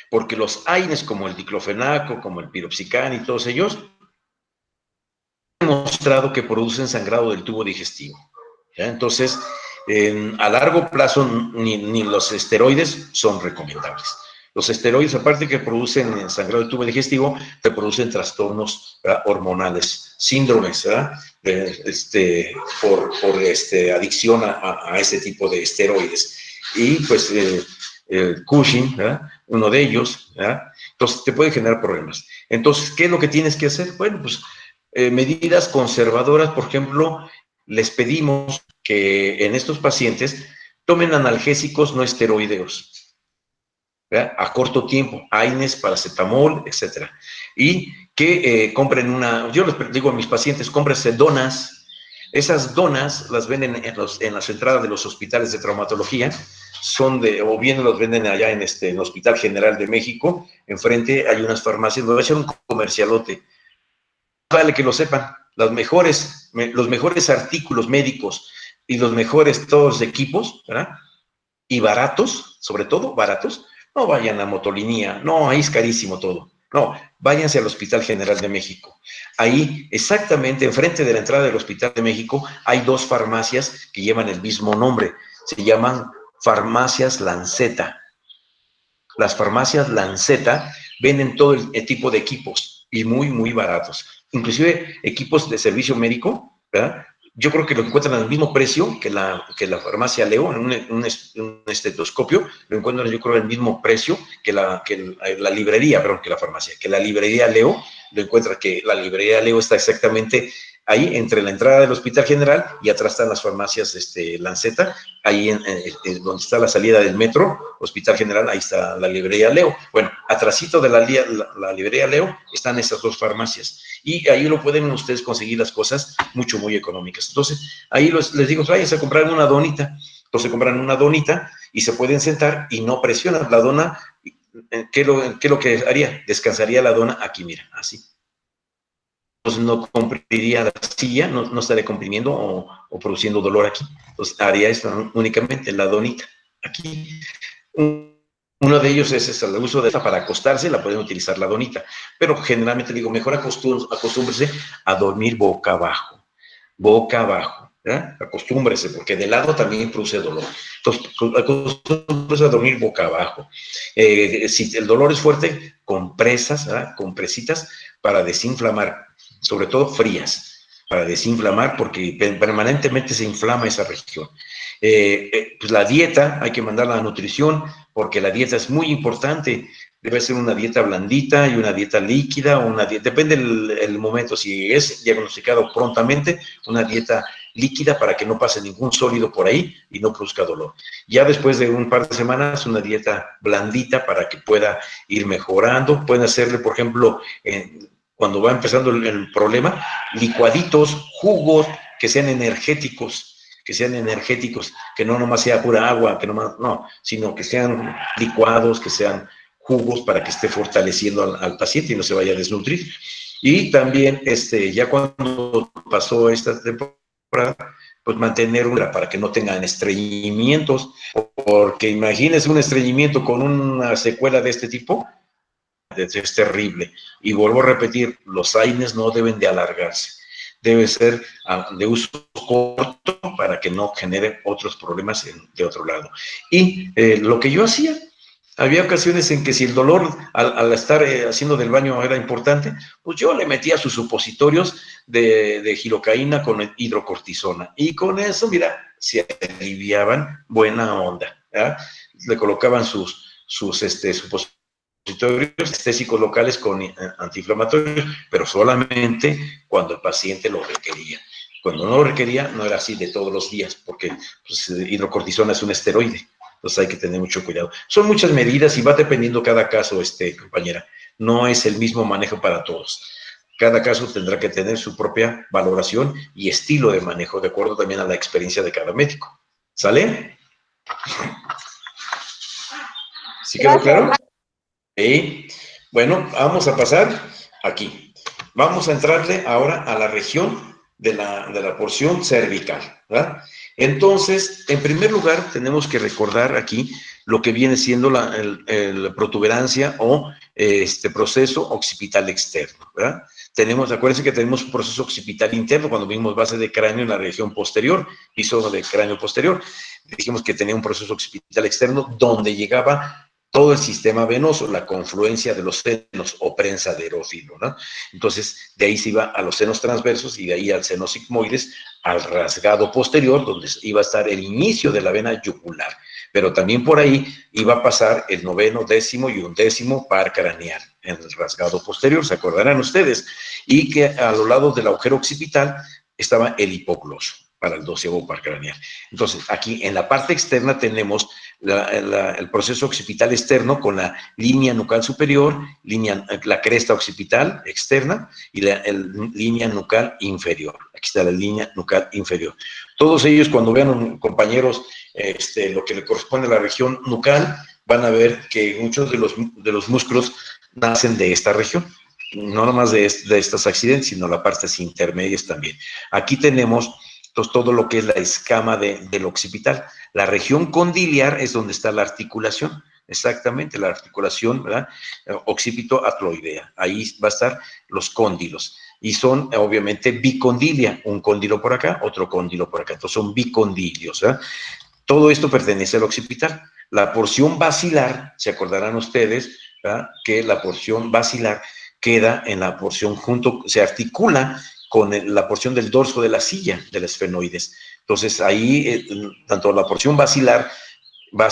porque los AINES como el diclofenaco, como el piroxicam y todos ellos, han demostrado que producen sangrado del tubo digestivo. ¿Ya? Entonces, a largo plazo, ni los esteroides son recomendables. Los esteroides, aparte que producen sangrado del tubo digestivo, te producen trastornos, ¿verdad?, hormonales, síndromes, ¿verdad?, por adicción a ese tipo de esteroides. Y pues el Cushing, ¿verdad?, uno de ellos, ¿verdad? Entonces te puede generar problemas. Entonces, ¿qué es lo que tienes que hacer? Bueno, pues medidas conservadoras, por ejemplo, les pedimos que en estos pacientes tomen analgésicos no esteroideos, ¿verdad?, a corto tiempo, AINES, paracetamol, etcétera. Y que compren yo les digo a mis pacientes, cómprense donas. Esas donas las venden en las entradas de los hospitales de traumatología, o bien los venden allá en el Hospital General de México, enfrente hay unas farmacias, me voy a echar un comercialote. Vale que lo sepan, los mejores artículos médicos y los mejores todos los equipos, ¿verdad?, y baratos, sobre todo baratos, no vayan a Motolinía, no, ahí es carísimo todo. No, váyanse al Hospital General de México. Ahí, exactamente enfrente de la entrada del Hospital de México, hay dos farmacias que llevan el mismo nombre. Se llaman Farmacias Lanceta. Las farmacias Lanceta venden todo el tipo de equipos y muy, muy baratos. Inclusive equipos de servicio médico, ¿verdad? Yo creo que lo encuentran al mismo precio que la farmacia Leo, en un estetoscopio, lo encuentran yo creo al mismo precio que la librería, perdón, que la farmacia, que la librería Leo, lo encuentra que la librería Leo está exactamente ahí entre la entrada del Hospital General y atrás están las farmacias Lanceta, ahí donde está la salida del metro, Hospital General, ahí está la librería Leo. Bueno, atrasito de la librería Leo están esas dos farmacias y ahí lo pueden ustedes conseguir las cosas mucho, muy económicas. Entonces, ahí les digo, váyanse a comprar una donita. Entonces compran una donita y se pueden sentar y no presionan la dona. ¿Qué es lo que haría? Descansaría la dona aquí, mira, así. Entonces no comprimiría la silla, no estaría comprimiendo o produciendo dolor aquí. Entonces haría esto únicamente, la donita aquí. Uno de ellos es el uso de esta para acostarse, la pueden utilizar la donita, pero generalmente digo, mejor acostúmbrese a dormir boca abajo, ¿eh? Acostúmbrese, porque de lado también produce dolor. Entonces, acostúmbrese a dormir boca abajo. Si el dolor es fuerte, compresas, ¿verdad? Compresitas para desinflamar, sobre todo frías, para desinflamar porque permanentemente se inflama esa región. Pues la dieta, hay que mandarla a nutrición porque la dieta es muy importante. Debe ser una dieta blandita y una dieta líquida, o una dieta, depende el momento, si es diagnosticado prontamente, una dieta líquida para que no pase ningún sólido por ahí y no produzca dolor. Ya después de un par de semanas, una dieta blandita para que pueda ir mejorando. Pueden hacerle, por ejemplo, cuando va empezando el problema, licuaditos, jugos que sean energéticos, que no nomás sea pura agua, no, sino que sean licuados, que sean jugos para que esté fortaleciendo al paciente y no se vaya a desnutrir. Y también, ya cuando pasó esta temporada, pues mantener una para que no tengan estreñimientos, porque imagínense un estreñimiento con una secuela de este tipo, es terrible. Y vuelvo a repetir, los AINES no deben de alargarse, debe ser de uso corto para que no genere otros problemas de otro lado. Y lo que yo hacía, había ocasiones en que si el dolor al estar haciendo del baño era importante, pues yo le metía sus supositorios de gilocaína con hidrocortisona. Y con eso, mira, se aliviaban, buena onda, ¿verdad? Le colocaban sus supositorios anestésicos locales con antiinflamatorios, pero solamente cuando el paciente lo requería. Cuando no lo requería, no era así de todos los días, porque pues, hidrocortisona es un esteroide. Entonces hay que tener mucho cuidado. Son muchas medidas y va dependiendo cada caso, compañera. No es el mismo manejo para todos. Cada caso tendrá que tener su propia valoración y estilo de manejo, de acuerdo también a la experiencia de cada médico. ¿Sale? ¿Sí quedó claro? Sí. Bueno, vamos a pasar aquí. Vamos a entrarle ahora a la región de la porción cervical, ¿verdad? Entonces, en primer lugar, tenemos que recordar aquí lo que viene siendo la protuberancia o proceso occipital externo, ¿verdad? Acuérdense que tenemos un proceso occipital interno cuando vimos base de cráneo en la región posterior, piso de cráneo posterior. Dijimos que tenía un proceso occipital externo donde llegaba todo el sistema venoso, la confluencia de los senos o prensa de erófilo, ¿no? Entonces, de ahí se iba a los senos transversos y de ahí al seno sigmoides, al rasgado posterior, donde iba a estar el inicio de la vena yugular. Pero también por ahí iba a pasar el 9º, 10º y 11º par craneal en el rasgado posterior, ¿se acordarán ustedes? Y que a los lados del agujero occipital estaba el hipogloso para el 12º par craneal. Entonces, aquí en la parte externa tenemos el proceso occipital externo con la línea nucal superior, la cresta occipital externa y la línea nucal inferior. Aquí está la línea nucal inferior. Todos ellos, cuando vean, compañeros, lo que le corresponde a la región nucal, van a ver que muchos de los músculos nacen de esta región. No nomás de estos accidentes, sino la parte intermedias también. Aquí tenemos entonces, todo lo que es la escama del occipital. La región condiliar es donde está la articulación, exactamente, la articulación, ¿verdad? Occipito-atloidea. Ahí va a estar los cóndilos. Y son, obviamente, bicondilia. Un cóndilo por acá, otro cóndilo por acá. Entonces, son bicondilios, ¿verdad? Todo esto pertenece al occipital. La porción basilar, se acordarán ustedes, ¿verdad? Que la porción basilar queda en la porción se articula con la porción del dorso de la silla, de las esfenoides. Entonces, ahí, tanto la porción basilar va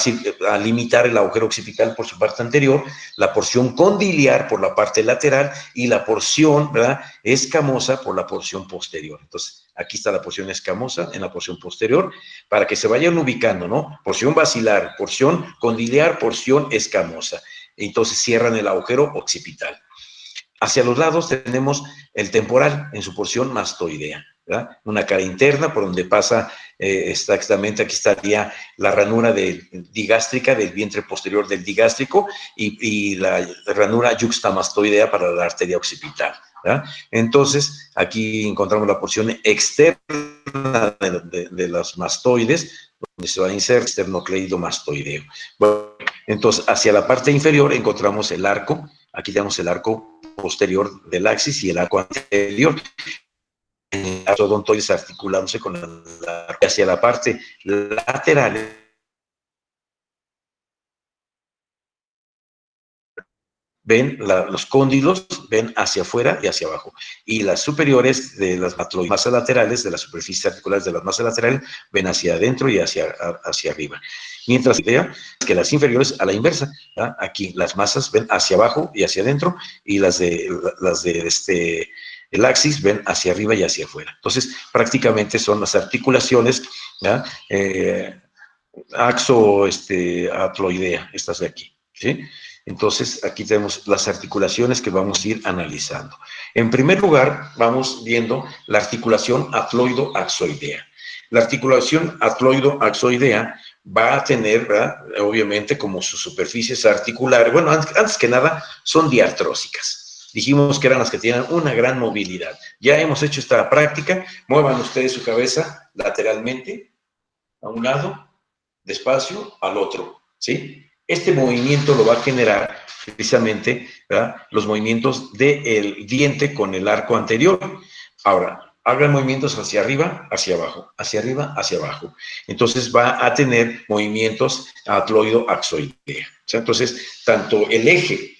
a limitar el agujero occipital por su parte anterior, la porción condiliar por la parte lateral y la porción, ¿verdad?, escamosa por la porción posterior. Entonces, aquí está la porción escamosa en la porción posterior, para que se vayan ubicando, ¿no? Porción basilar, porción condiliar, porción escamosa. Entonces, cierran el agujero occipital. Hacia los lados tenemos el temporal en su porción mastoidea, ¿verdad? Una cara interna por donde pasa exactamente, aquí estaría la ranura digástrica del vientre posterior del digástrico y la ranura yuxtamastoidea para la arteria occipital, ¿verdad? Entonces, aquí encontramos la porción externa de los mastoides, donde se va a insertar el esternocleidomastoideo. Bueno, entonces, hacia la parte inferior encontramos el arco. Aquí tenemos el arco posterior del axis y el arco anterior. El odontoides articulándose con el arco. Hacia la parte lateral ven los cóndilos, ven hacia afuera y hacia abajo. Y las superiores de las masas laterales, de las superficies articulares de las masas laterales, ven hacia adentro y hacia arriba. Mientras que las inferiores a la inversa, ¿verdad? Aquí las masas ven hacia abajo y hacia adentro, y las de el axis ven hacia arriba y hacia afuera. Entonces, prácticamente son las articulaciones, ¿verdad? Atloidea, estas de aquí, ¿sí? Entonces, aquí tenemos las articulaciones que vamos a ir analizando. En primer lugar, vamos viendo la articulación atloido-axoidea. La articulación atloido-axoidea va a tener, ¿verdad? Obviamente, como sus superficies articulares, bueno, antes que nada, son diartrósicas. Dijimos que eran las que tienen una gran movilidad. Ya hemos hecho esta práctica. Muevan ustedes su cabeza lateralmente, a un lado, despacio, al otro, ¿sí? Este movimiento lo va a generar precisamente, ¿verdad?, los movimientos del diente con el arco anterior. Ahora, hagan movimientos hacia arriba, hacia abajo, hacia arriba, hacia abajo. Entonces va a tener movimientos atloido-axoidea. O sea, entonces, tanto el eje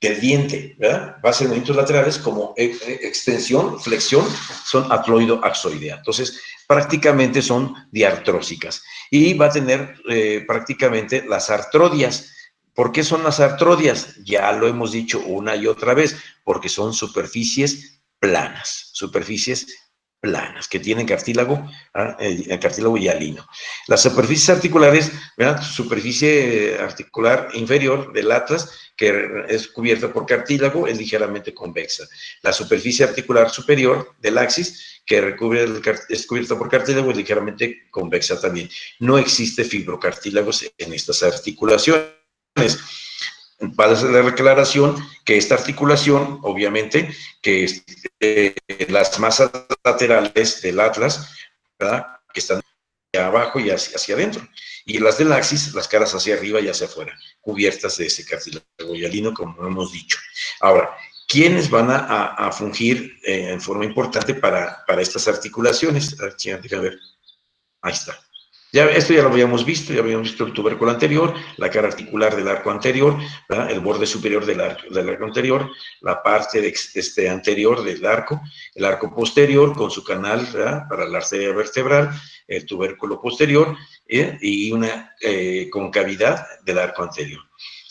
del diente, ¿verdad?, va a ser movimientos laterales como extensión, flexión, son atloido-axoidea. Entonces, prácticamente son diartrósicas. Y va a tener prácticamente las artrodias. ¿Por qué son las artrodias? Ya lo hemos dicho una y otra vez, porque son superficies planas, que tienen cartílago, cartílago hialino. Las superficies articulares, ¿verdad?, superficie articular inferior del atlas, que es cubierta por cartílago, es ligeramente convexa. La superficie articular superior del axis, que es cubierta por cartílago, es ligeramente convexa también. No existe fibrocartílagos en estas articulaciones. Vale la declaración que esta articulación, obviamente, que las masas laterales del atlas, ¿verdad?, que están hacia abajo y hacia adentro, y las del axis, las caras hacia arriba y hacia afuera, cubiertas de ese cartílago hialino, como hemos dicho. Ahora, ¿quiénes van a fungir en forma importante para estas articulaciones? A ver, ahí está. Esto ya lo habíamos visto el tubérculo anterior, la cara articular del arco anterior, ¿verdad?, el borde superior del arco anterior, la parte anterior del arco, el arco posterior con su canal, ¿verdad?, para la arteria vertebral, el tubérculo posterior y una concavidad del arco anterior.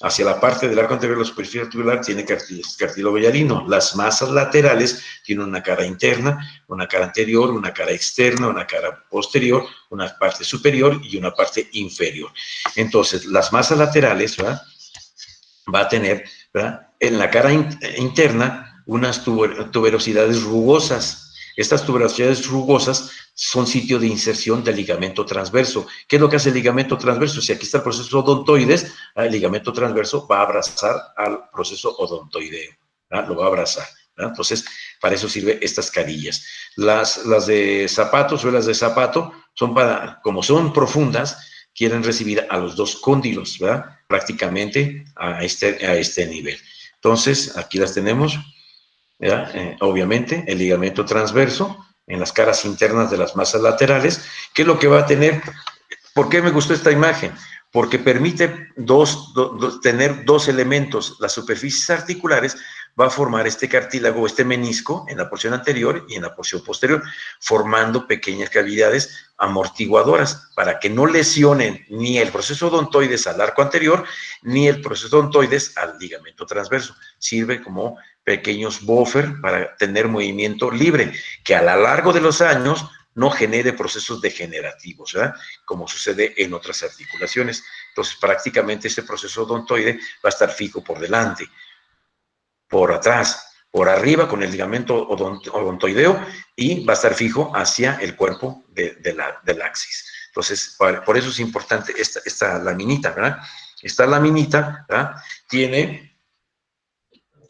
Hacia la parte del arco anterior, la superficie articular tiene cartílago hialino. Las masas laterales tienen una cara interna, una cara anterior, una cara externa, una cara posterior, una parte superior y una parte inferior. Entonces, las masas laterales, ¿verdad?, va a tener, ¿verdad?, en la cara interna unas tuberosidades rugosas. Estas tuberosidades rugosas son sitio de inserción del ligamento transverso. ¿Qué es lo que hace el ligamento transverso? Si aquí está el proceso odontoides, el ligamento transverso va a abrazar al proceso odontoideo, ¿verdad?, lo va a abrazar, ¿verdad? Entonces, para eso sirven estas carillas. Las de zapato, suelas de zapato, son como son profundas, quieren recibir a los dos cóndilos, ¿verdad?, prácticamente a este nivel. Entonces, aquí las tenemos, ¿verdad? Obviamente, el ligamento transverso en las caras internas de las masas laterales. ¿Qué es lo que va a tener? ¿Por qué me gustó esta imagen? Porque permite tener dos elementos. Las superficies articulares va a formar este cartílago, este menisco, en la porción anterior y en la porción posterior, formando pequeñas cavidades amortiguadoras para que no lesionen ni el proceso odontoides al arco anterior, ni el proceso odontoides al ligamento transverso. Sirve como pequeños buffer para tener movimiento libre, que a lo largo de los años no genere procesos degenerativos, ¿verdad?, como sucede en otras articulaciones. Entonces, prácticamente este proceso odontoide va a estar fijo por delante, por atrás, por arriba con el ligamento odontoideo, y va a estar fijo hacia el cuerpo del axis. Entonces, por eso es importante esta laminita, ¿verdad? Esta laminita, ¿verdad?, tiene,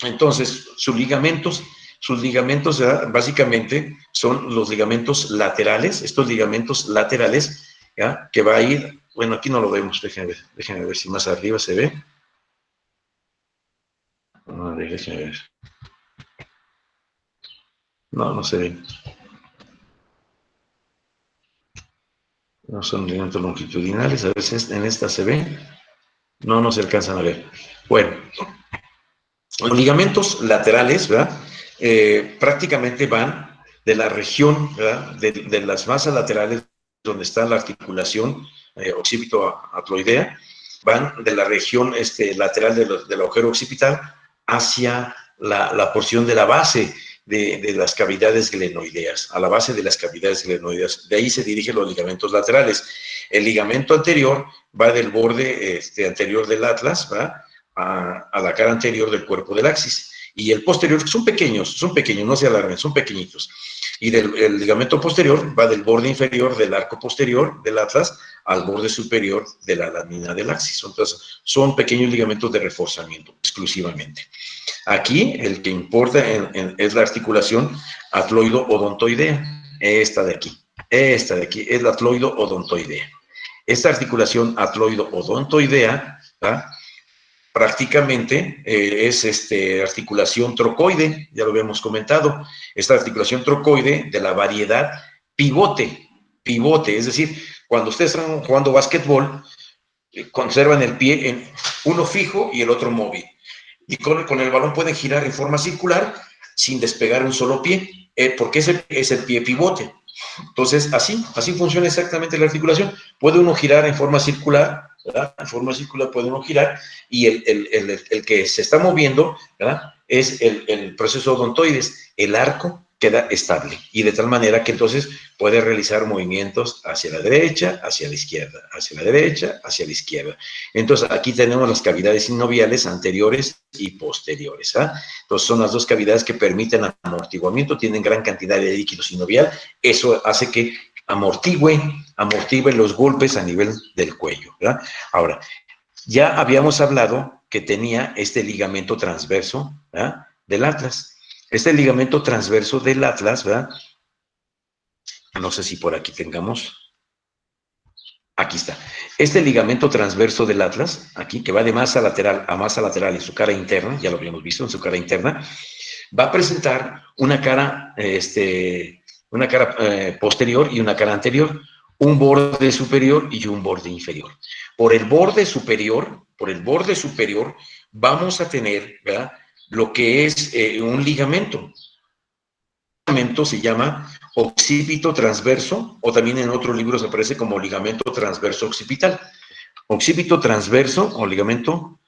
entonces, sus ligamentos, ¿verdad?, básicamente son los ligamentos laterales, estos ligamentos laterales, ¿ya?, que va a ir, bueno, aquí no lo vemos, déjenme ver si más arriba se ve. A ver, déjenme ver. No se ve. No son ligamentos longitudinales, a veces en esta se ve. No se alcanzan a ver. Bueno, Los ligamentos laterales, ¿verdad? Prácticamente van de la región, ¿verdad? De las masas laterales donde está la articulación occipito-atloidea, van de la región lateral del agujero occipital hacia la porción de la base de las cavidades glenoideas, a la base de las cavidades glenoideas. De ahí se dirigen los ligamentos laterales. El ligamento anterior va del borde anterior del atlas, ¿verdad? A la cara anterior del cuerpo del axis. Y el posterior, son pequeños, no se alarmen, son pequeñitos. Y el ligamento posterior va del borde inferior del arco posterior del atlas al borde superior de la lámina del axis. Entonces, son pequeños ligamentos de reforzamiento exclusivamente. Aquí, el que importa es la articulación atloido-odontoidea. Esta de aquí es la atloido-odontoidea. Esta articulación atloido-odontoidea, ¿verdad? Prácticamente es articulación trocoide, ya lo habíamos comentado, esta articulación trocoide de la variedad pivote, es decir, cuando ustedes están jugando básquetbol, conservan el pie en uno fijo y el otro móvil, y con el balón pueden girar en forma circular sin despegar un solo pie, porque ese es el pie pivote. Entonces, así funciona exactamente la articulación. Puede uno girar en forma circular, ¿verdad? En forma circular puede uno girar, y el que se está moviendo, ¿verdad? Es el proceso odontoides. El arco queda estable, y de tal manera que entonces puede realizar movimientos hacia la derecha, hacia la izquierda, hacia la derecha, hacia la izquierda. Entonces, aquí tenemos las cavidades sinoviales anteriores y posteriores, ¿ah? Entonces, son las dos cavidades que permiten amortiguamiento, tienen gran cantidad de líquido sinovial, eso hace que amortigüe los golpes a nivel del cuello, ¿verdad? Ahora, ya habíamos hablado que tenía este ligamento transverso, ¿verdad? Del atlas. Este ligamento transverso del atlas, ¿verdad? No sé si por aquí tengamos. Aquí está. Este ligamento transverso del atlas, aquí, que va de masa lateral a masa lateral en su cara interna, ya lo habíamos visto en su cara interna, va a presentar una cara, posterior y una cara anterior, un borde superior y un borde inferior. Por el borde superior, vamos a tener, ¿verdad? Lo que es un ligamento. El ligamento se llama occipito transverso, o también en otros libros aparece como ligamento transverso occipital. Occipito transverso o ligamento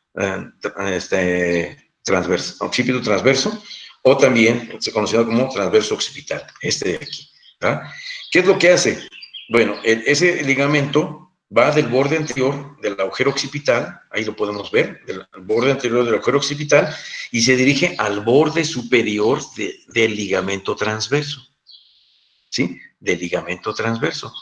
transverso, occipito transverso, o también se conoce como transverso occipital, de aquí, ¿verdad? ¿Qué es lo que hace? Bueno, ese ligamento va del borde anterior del agujero occipital, ahí lo podemos ver, del borde anterior del agujero occipital, y se dirige al borde superior del ligamento transverso, ¿sí? Del ligamento transverso.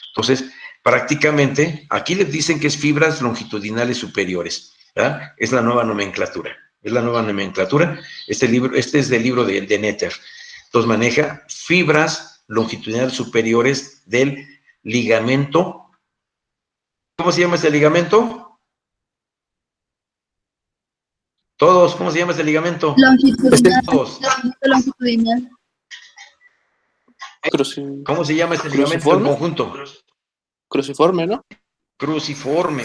Entonces, prácticamente, aquí les dicen que es fibras longitudinales superiores, ¿verdad? Es la nueva nomenclatura. Este es del libro de Netter. Entonces, maneja fibras longitudinales superiores del ligamento. ¿Cómo se llama este ligamento? Todos, ¿cómo se llama este ligamento? Longitudinal. Todos. Longitudinal. ¿Cómo se llama este ligamento en conjunto? Cruciforme, ¿no? Cruciforme.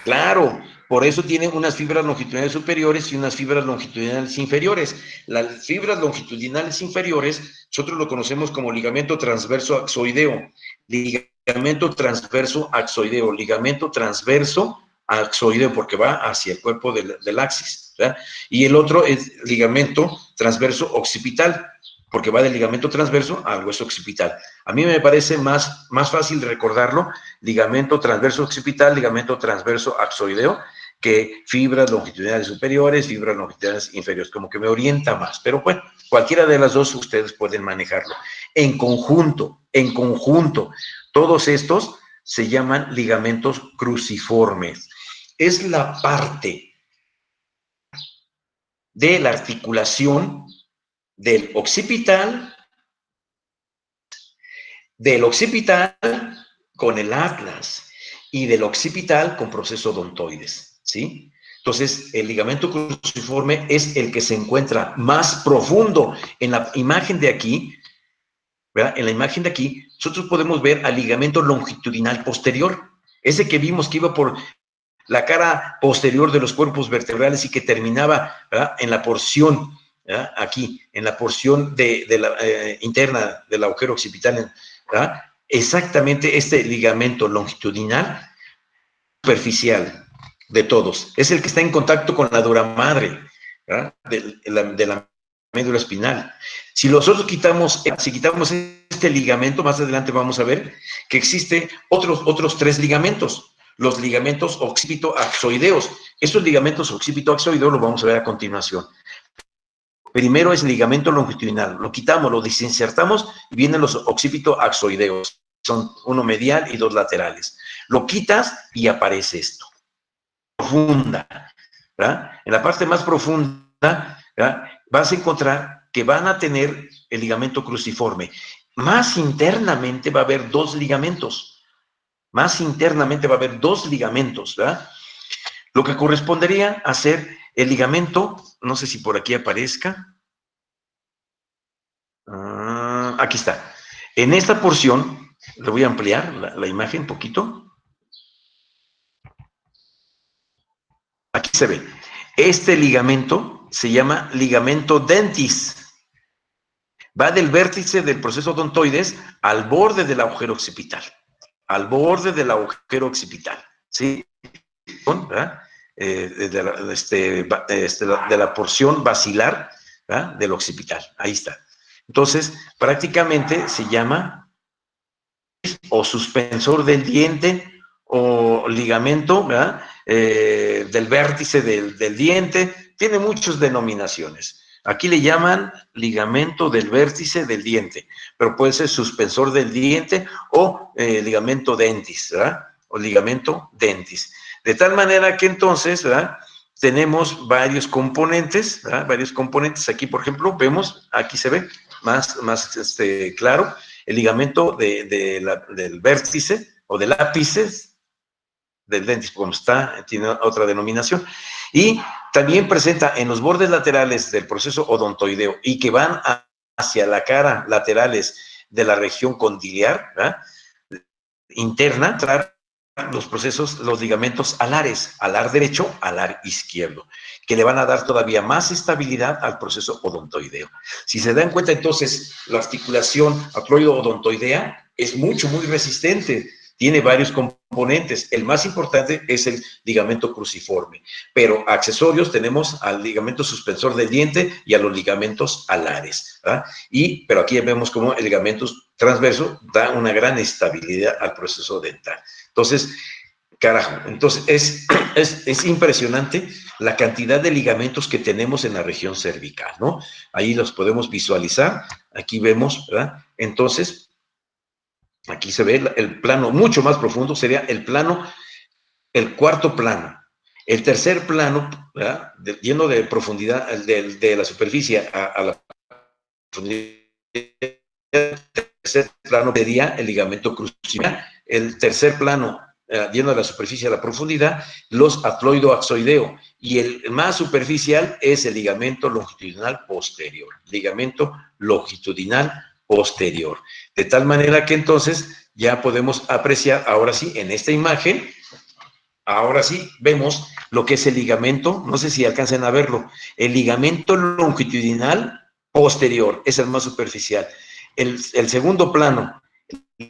Claro, por eso tienen unas fibras longitudinales superiores y unas fibras longitudinales inferiores. Las fibras longitudinales inferiores, nosotros lo conocemos como ligamento transverso axoideo. Ligamento transverso axoideo, porque va hacia el cuerpo del axis, ¿verdad? Y el otro es ligamento transverso occipital, porque va del ligamento transverso al hueso occipital. A mí me parece más fácil recordarlo, ligamento transverso occipital, ligamento transverso axoideo, que fibras longitudinales superiores, fibras longitudinales inferiores, como que me orienta más. Pero bueno, cualquiera de las dos ustedes pueden manejarlo. En conjunto, todos estos se llaman ligamentos cruciformes. Es la parte de la articulación del occipital con el atlas y del occipital con proceso odontoides, ¿sí? Entonces, el ligamento cruciforme es el que se encuentra más profundo. En la imagen de aquí, ¿verdad? En la imagen de aquí, nosotros podemos ver al ligamento longitudinal posterior, ese que vimos que iba por la cara posterior de los cuerpos vertebrales y que terminaba, ¿verdad?, en la porción, ¿verdad?, aquí, en la porción interna del agujero occipital, ¿verdad?, exactamente este ligamento longitudinal superficial de todos. Es el que está en contacto con la dura madre, ¿verdad?, de la médula espinal. Si nosotros quitamos este ligamento, más adelante vamos a ver que existe otros 3 ligamentos, los ligamentos occipito-axoideos. Estos ligamentos occipito-axoideos los vamos a ver a continuación. Primero es el ligamento longitudinal, lo quitamos, lo desinsertamos y vienen los occipito-axoideos. Son uno medial y 2 laterales. Lo quitas y aparece esto. Profunda, ¿verdad? En la parte más profunda, ¿verdad?, vas a encontrar que van a tener el ligamento cruciforme. Más internamente va a haber 2 ligamentos. Más internamente va a haber 2 ligamentos, ¿verdad? Lo que correspondería a ser el ligamento, no sé si por aquí aparezca. Aquí está. En esta porción, le voy a ampliar la imagen un poquito. Aquí se ve. Este ligamento se llama ligamento dentis. Va del vértice del proceso odontoides al borde del agujero occipital. Al borde del agujero occipital, ¿sí? ¿Verdad? De la porción basilar, ¿verdad?, del occipital. Ahí está. Entonces, prácticamente se llama o suspensor del diente o ligamento, ¿verdad?, del vértice del diente. Tiene muchas denominaciones. Aquí le llaman ligamento del vértice del diente, pero puede ser suspensor del diente o ligamento dentis, ¿verdad?, o ligamento dentis. De tal manera que entonces, ¿verdad?, tenemos varios componentes, ¿verdad?, varios componentes. Aquí, por ejemplo, vemos, aquí se ve más claro, el ligamento del vértice o del ápice del dentis, como tiene otra denominación. Y también presenta en los bordes laterales del proceso odontoideo y que van hacia la cara laterales de la región condiliar, ¿verdad?, interna, los ligamentos alares, alar derecho, alar izquierdo, que le van a dar todavía más estabilidad al proceso odontoideo. Si se dan cuenta, entonces, la articulación acloido-odontoidea es muy resistente, tiene varios componentes. El más importante es el ligamento cruciforme, pero accesorios tenemos al ligamento suspensor del diente y a los ligamentos alares, ¿verdad? Pero aquí vemos cómo el ligamento transverso da una gran estabilidad al proceso dental. Entonces, carajo, entonces es impresionante la cantidad de ligamentos que tenemos en la región cervical, ¿no? Ahí los podemos visualizar, aquí vemos, ¿verdad? Entonces, aquí se ve el plano mucho más profundo, sería el cuarto plano. El tercer plano, ¿verdad?, yendo de profundidad, de la superficie a la profundidad, el tercer plano sería el ligamento cruciforme. El tercer plano, yendo de la superficie a la profundidad, los acloido-axoideo. Y el más superficial es el ligamento longitudinal posterior. Ligamento longitudinal posterior. De tal manera que entonces ya podemos apreciar, ahora sí, en esta imagen, ahora sí vemos lo que es el ligamento, no sé si alcancen a verlo, el ligamento longitudinal posterior, es el más superficial. El segundo plano,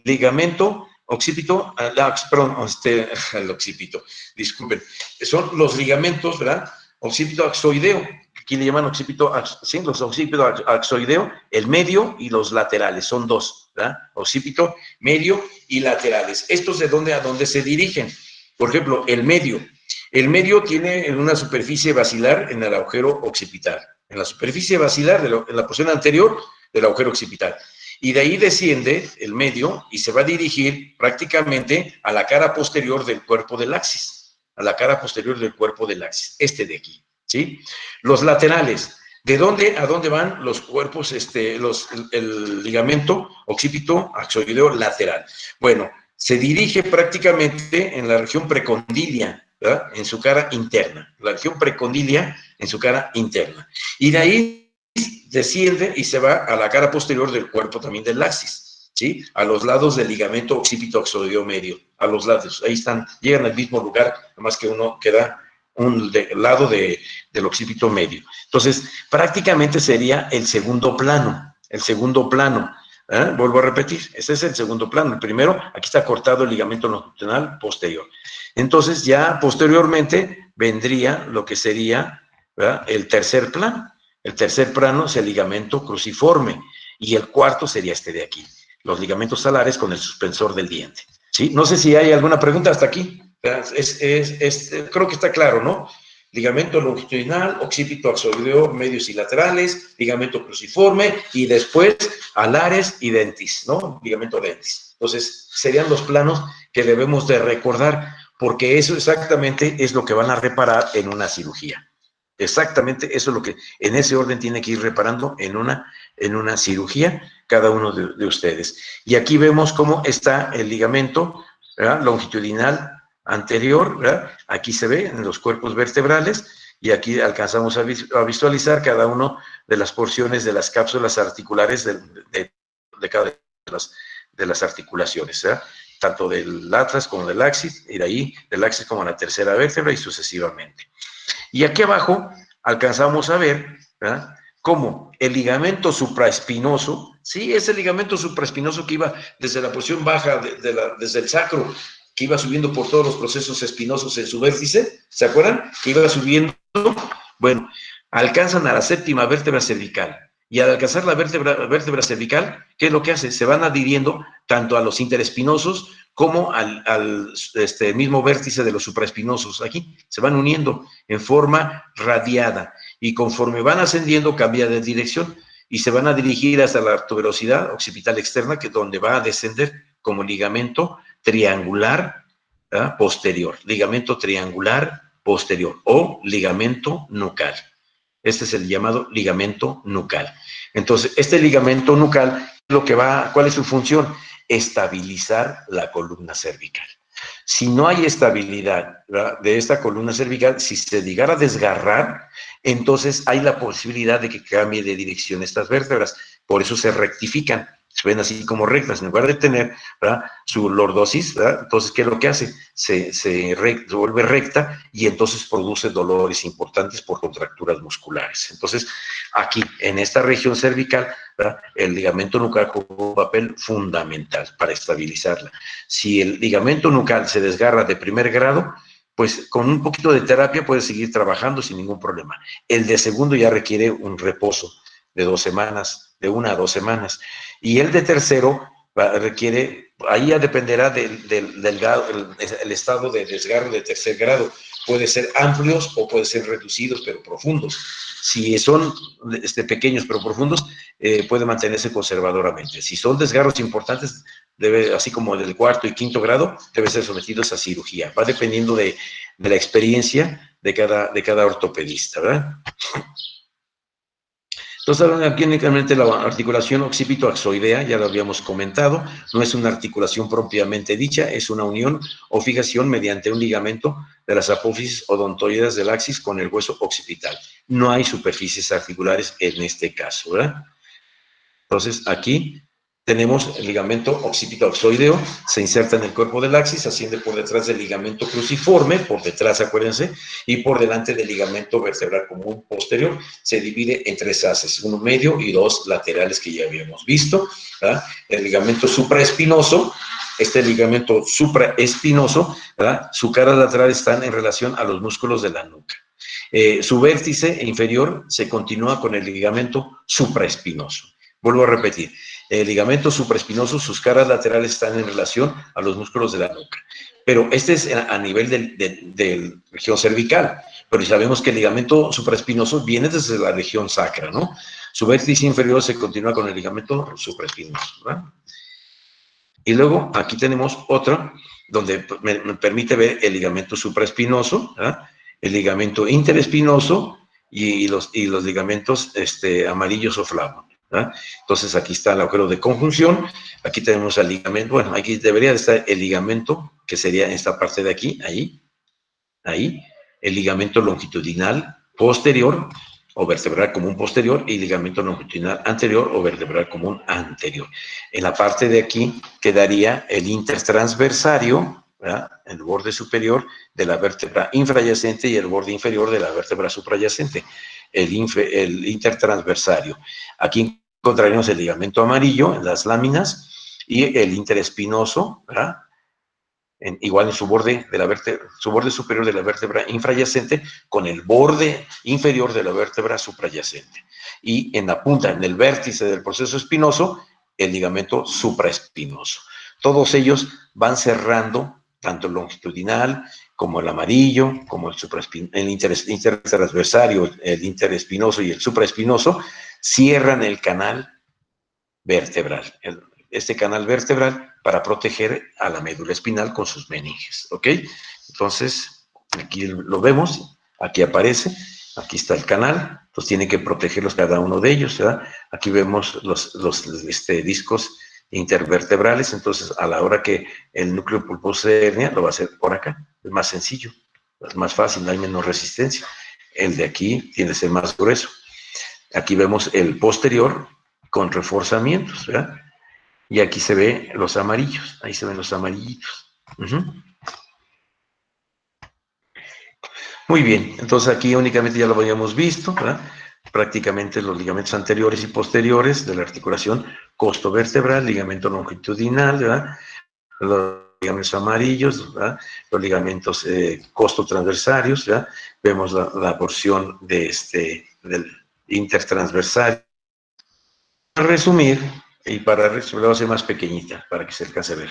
ligamento occipito, el occipito, disculpen, son los ligamentos, ¿verdad?, occipito-axoideo. Aquí le llaman los occipito-axoideo, el medio y los laterales, son 2, ¿verdad? Occipito, medio y laterales. ¿Estos de dónde a dónde se dirigen? Por ejemplo, el medio tiene una superficie basilar en el agujero occipital, en la superficie basilar, en la porción anterior del agujero occipital. Y de ahí desciende el medio y se va a dirigir prácticamente a la cara posterior del cuerpo del axis, este de aquí, ¿sí? Los laterales, ¿de dónde a dónde van los cuerpos, el ligamento occipito-axoideo lateral? Bueno, se dirige prácticamente en la región precondilia, ¿verdad?, en su cara interna, la región precondilia en su cara interna. Y de ahí desciende y se va a la cara posterior del cuerpo también del axis. ¿sí? A los lados del ligamento occipito axoideo medio, a los lados, ahí están, llegan al mismo lugar, nomás que uno queda lado del occipito medio. Entonces, prácticamente sería el segundo plano, Vuelvo a repetir, ese es el segundo plano. El primero, aquí está cortado el ligamento longitudinal posterior. Entonces, ya posteriormente vendría lo que sería, ¿verdad?, el tercer plano. El tercer plano es el ligamento cruciforme y el cuarto sería este de aquí, los ligamentos talares con el suspensor del diente. ¿Sí? No sé si hay alguna pregunta hasta aquí. Creo que está claro, ¿no? Ligamento longitudinal, occipito axoideo, medios y laterales, ligamento cruciforme y después alares y dentis, ¿no? Ligamento dentis. Entonces, serían los planos que debemos de recordar, porque eso exactamente es lo que van a reparar en una cirugía. Exactamente eso es lo que en ese orden tiene que ir reparando en una cirugía cada uno de ustedes. Y aquí vemos cómo está el ligamento, ¿verdad?, longitudinal anterior, ¿verdad? Aquí se ve en los cuerpos vertebrales y aquí alcanzamos a visualizar cada una de las porciones de las cápsulas articulares de cada de las articulaciones, ¿verdad?, tanto del atlas como del axis, y de ahí del axis como la tercera vértebra y sucesivamente. Y aquí abajo alcanzamos a ver, ¿verdad?, cómo el ligamento supraespinoso, sí, ese ligamento supraespinoso que iba desde la porción baja, desde el sacro, que iba subiendo por todos los procesos espinosos en su vértice, ¿se acuerdan? Que iba subiendo, bueno, alcanzan a la séptima vértebra cervical, y al alcanzar la vértebra cervical, ¿qué es lo que hace? Se van adhiriendo tanto a los interespinosos como al mismo vértice de los supraespinosos. Aquí se van uniendo en forma radiada, y conforme van ascendiendo cambia de dirección, y se van a dirigir hasta la tuberosidad occipital externa, que es donde va a descender como ligamento triangular, ¿verdad?, posterior, ligamento triangular posterior o ligamento nucal. Este es el llamado ligamento nucal. Entonces, este ligamento nucal, ¿cuál es su función? Estabilizar la columna cervical. Si no hay estabilidad, ¿verdad?, de esta columna cervical, si se llegara a desgarrar, entonces hay la posibilidad de que cambie de dirección estas vértebras. Por eso se rectifican, se ven así como rectas, en lugar de tener, ¿verdad?, su lordosis, ¿verdad? Entonces, ¿qué es lo que hace? Se vuelve recta y entonces produce dolores importantes por contracturas musculares. Entonces, aquí, en esta región cervical, ¿verdad?, el ligamento nucal juega un papel fundamental para estabilizarla. Si el ligamento nucal se desgarra de primer grado, pues con un poquito de terapia puede seguir trabajando sin ningún problema. El de segundo ya requiere un reposo de 2 semanas, de 1 a 2 semanas. Y el de tercero requiere, ahí ya dependerá del estado de desgarro de tercer grado. Puede ser amplios o puede ser reducidos, pero profundos. Si son pequeños pero profundos, puede mantenerse conservadoramente. Si son desgarros importantes, así como del 4º y 5º grado, debe ser sometidos a cirugía. Va dependiendo de la experiencia de cada ortopedista, ¿verdad? Entonces, aquí únicamente la articulación occipito-axoidea, ya lo habíamos comentado, no es una articulación propiamente dicha, es una unión o fijación mediante un ligamento de las apófisis odontoides del axis con el hueso occipital. No hay superficies articulares en este caso, ¿verdad? Entonces, aquí tenemos el ligamento occipito-axoideo, se inserta en el cuerpo del axis, asciende por detrás del ligamento cruciforme, por detrás, acuérdense, y por delante del ligamento vertebral común posterior. Se divide en 3 haces, uno medio y 2 laterales que ya habíamos visto, ¿verdad? El ligamento supraespinoso, este ligamento supraespinoso, ¿verdad?, su cara lateral están en relación a los músculos de la nuca. Su vértice inferior se continúa con el ligamento supraespinoso. Vuelvo a repetir, el ligamento supraespinoso, sus caras laterales están en relación a los músculos de la nuca. Pero este es a nivel de región cervical, pero sabemos que el ligamento supraespinoso viene desde la región sacra, ¿no? Su vértice inferior se continúa con el ligamento supraespinoso, ¿verdad? Y luego aquí tenemos otro, donde me permite ver el ligamento supraespinoso, ¿verdad?, el ligamento interespinoso y los ligamentos amarillos o flavos, ¿verdad? Entonces aquí está el agujero de conjunción, aquí tenemos el ligamento, bueno, aquí debería de estar el ligamento, que sería esta parte de aquí, ahí, el ligamento longitudinal posterior, o vertebral común posterior y ligamento longitudinal anterior o vertebral común anterior. En la parte de aquí quedaría el intertransversario, ¿verdad?, el borde superior de la vértebra infrayacente y el borde inferior de la vértebra suprayacente, el intertransversario. Aquí encontraríamos el ligamento amarillo en las láminas y el interespinoso, ¿verdad?, igual en su borde, su borde superior de la vértebra infrayacente con el borde inferior de la vértebra suprayacente. Y en la punta, en el vértice del proceso espinoso, el ligamento supraespinoso. Todos ellos van cerrando, tanto el longitudinal como el amarillo, como el intertransversario, el interespinoso y el supraespinoso, cierran el canal vertebral. Este canal vertebral para proteger a la médula espinal con sus meninges, ¿ok? Entonces, aquí lo vemos, aquí aparece, aquí está el canal, entonces tiene que protegerlos cada uno de ellos, ¿verdad? Aquí vemos los discos intervertebrales, entonces a la hora que el núcleo pulposo de hernia lo va a hacer por acá, es más sencillo, es más fácil, hay menos resistencia. El de aquí tiene que ser más grueso. Aquí vemos el posterior con reforzamientos, ¿verdad? Y aquí se ve los amarillos, ahí se ven los amarillitos. Muy bien, entonces aquí únicamente ya lo habíamos visto, ¿verdad? Prácticamente los ligamentos anteriores y posteriores de la articulación costovertebral, ligamento longitudinal, ¿verdad?, los ligamentos amarillos, ¿verdad?, los ligamentos costotransversarios, ¿verdad?, vemos la porción de del intertransversario. Para resumir, y para resumir, la voy a hacer más pequeñita para que se alcance a ver.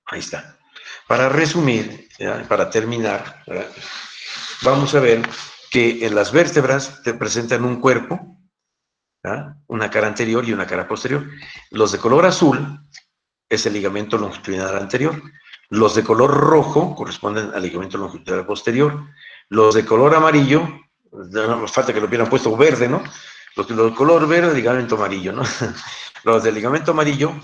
Ahí está. Para resumir, ¿ya?, para terminar, ¿verdad?, vamos a ver que en las vértebras te presentan un cuerpo, ¿verdad?, una cara anterior y una cara posterior. Los de color azul es el ligamento longitudinal anterior. Los de color rojo corresponden al ligamento longitudinal posterior. Los de color amarillo, no nos falta que lo hubieran puesto verde, ¿no? Los de color verde, ligamento amarillo, ¿no? Los del ligamento amarillo.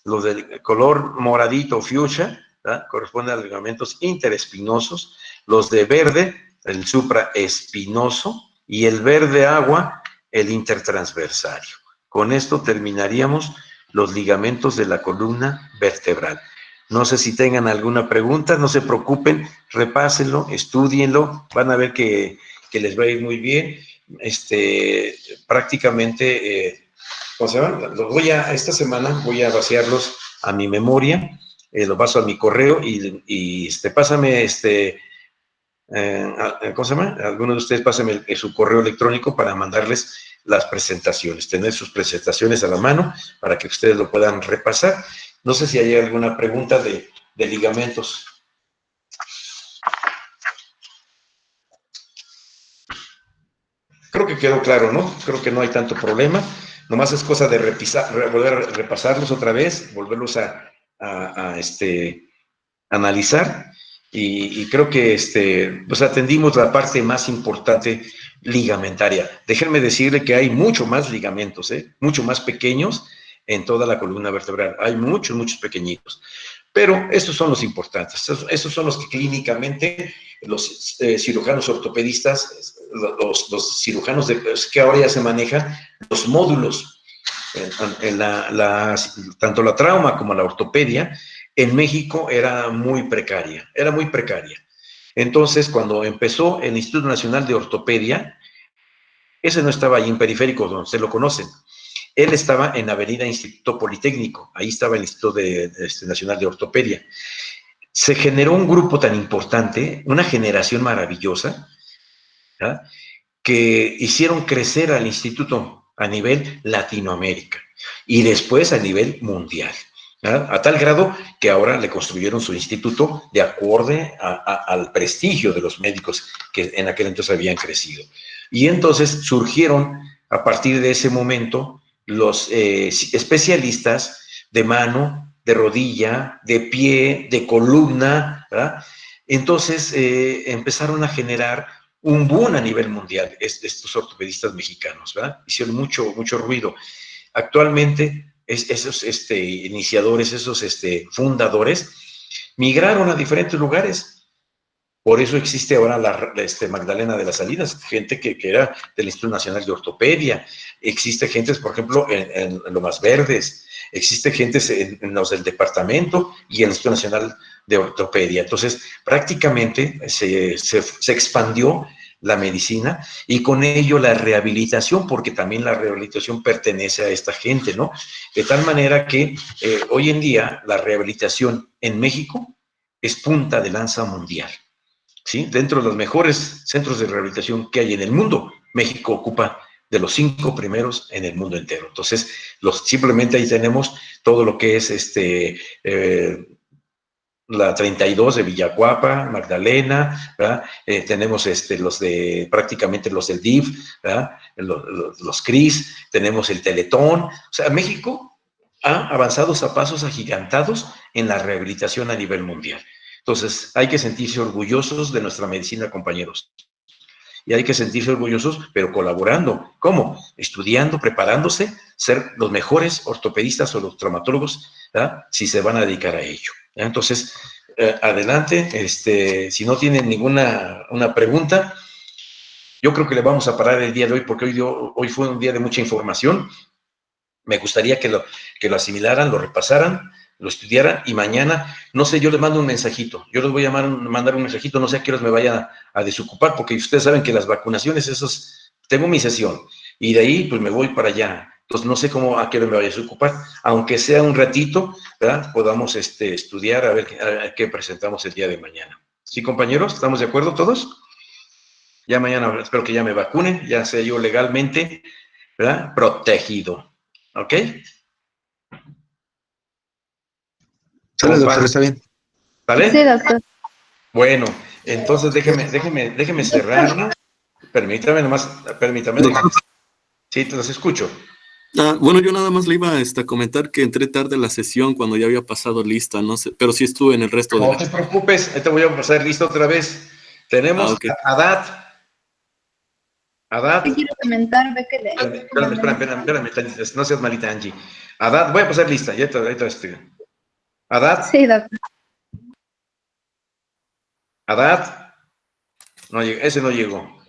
Los de color moradito o fuchsia, ¿verdad?, corresponden a los ligamentos interespinosos. Los de verde, el supraespinoso, y el verde agua, el intertransversario. Con esto terminaríamos los ligamentos de la columna vertebral. No sé si tengan alguna pregunta, no se preocupen, repásenlo, estúdienlo, van a ver que les va a ir muy bien. Prácticamente, ¿cómo se llama? Esta semana voy a vaciarlos a mi memoria, los paso a mi correo y pásame, ¿cómo se llama? Algunos de ustedes pásenme su correo electrónico para mandarles las presentaciones, tener sus presentaciones a la mano para que ustedes lo puedan repasar. No sé si hay alguna pregunta de ligamentos. Creo que quedó claro, ¿no? Creo que no hay tanto problema. Nomás es cosa de volver a repasarlos otra vez, volverlos a analizar. Y creo que pues atendimos la parte más importante ligamentaria. Déjenme decirle que hay mucho más ligamentos, mucho más pequeños en toda la columna vertebral. Hay muchos, muchos pequeñitos. Pero estos son los importantes. Estos son los que clínicamente los cirujanos ortopedistas, los cirujanos que ahora ya se manejan, los módulos, tanto la trauma como la ortopedia, en México era muy precaria. Entonces, cuando empezó el Instituto Nacional de Ortopedia, ese no estaba ahí en Periférico, donde se lo conocen. Él estaba en Avenida Instituto Politécnico, ahí estaba el Instituto Nacional de Ortopedia. Se generó un grupo tan importante, una generación maravillosa, ¿verdad?, que hicieron crecer al instituto a nivel Latinoamérica y después a nivel mundial, ¿verdad?, a tal grado que ahora le construyeron su instituto de acorde al prestigio de los médicos que en aquel entonces habían crecido. Y entonces surgieron a partir de ese momento los especialistas de mano, de rodilla, de pie, de columna, ¿verdad? Entonces empezaron a generar un boom a nivel mundial estos ortopedistas mexicanos, ¿verdad? Hicieron mucho, mucho ruido. Actualmente esos iniciadores, esos fundadores, migraron a diferentes lugares. Por eso existe ahora la Magdalena de las Salinas, gente que era del Instituto Nacional de Ortopedia. Existe gente, por ejemplo, en Lomas Verdes. Existe gente en los del departamento y en el Instituto Nacional de Ortopedia. Entonces, prácticamente se expandió la medicina y con ello la rehabilitación, porque también la rehabilitación pertenece a esta gente, ¿no? De tal manera que hoy en día la rehabilitación en México es punta de lanza mundial, ¿sí? Dentro de los mejores centros de rehabilitación que hay en el mundo, México ocupa de los 5 primeros en el mundo entero. Entonces, simplemente ahí tenemos todo lo que es la 32 de Villacuapa, Magdalena, ¿verdad? Tenemos prácticamente los del DIF, ¿verdad? Los CRIS, tenemos el Teletón. O sea, México ha avanzado a pasos agigantados en la rehabilitación a nivel mundial. Entonces, hay que sentirse orgullosos de nuestra medicina, compañeros. Y hay que sentirse orgullosos, pero colaborando. ¿Cómo? Estudiando, preparándose, ser los mejores ortopedistas o los traumatólogos, ¿verdad? Si se van a dedicar a ello. ¿Ya? Entonces, adelante. Si no tienen ninguna pregunta, yo creo que le vamos a parar el día de hoy, porque hoy fue un día de mucha información. Me gustaría que lo asimilaran, lo repasaran, lo estudiaran, y mañana, no sé, yo les mando un mensajito. Yo les voy a mandar un mensajito, no sé a qué horas me vayan a desocupar, porque ustedes saben que las vacunaciones, tengo mi sesión, y de ahí pues me voy para allá. Entonces no sé a qué hora me vaya a desocupar, aunque sea un ratito, ¿verdad? Podamos estudiar a ver qué presentamos el día de mañana. ¿Sí, compañeros? ¿Estamos de acuerdo todos? Ya mañana espero que ya me vacunen, ya sea yo legalmente, ¿verdad? Protegido. ¿Ok? Sale, doctor, está bien. ¿Vale? Sí, doctor. Bueno, entonces déjeme cerrarlo. Permítame. Doctor. Sí, te los escucho. Bueno, yo nada más le iba a comentar que entré tarde a la sesión cuando ya había pasado lista, no sé, pero sí estuve en el resto de No te preocupes, ahí te voy a pasar lista otra vez. Tenemos ok. a Adad. Sí, quiero comentar, ve que le... Espérame, no seas malita, Angie. Adad, voy a pasar lista, ya te. Adad. Sí, doctor. Adad. No, ese no llegó.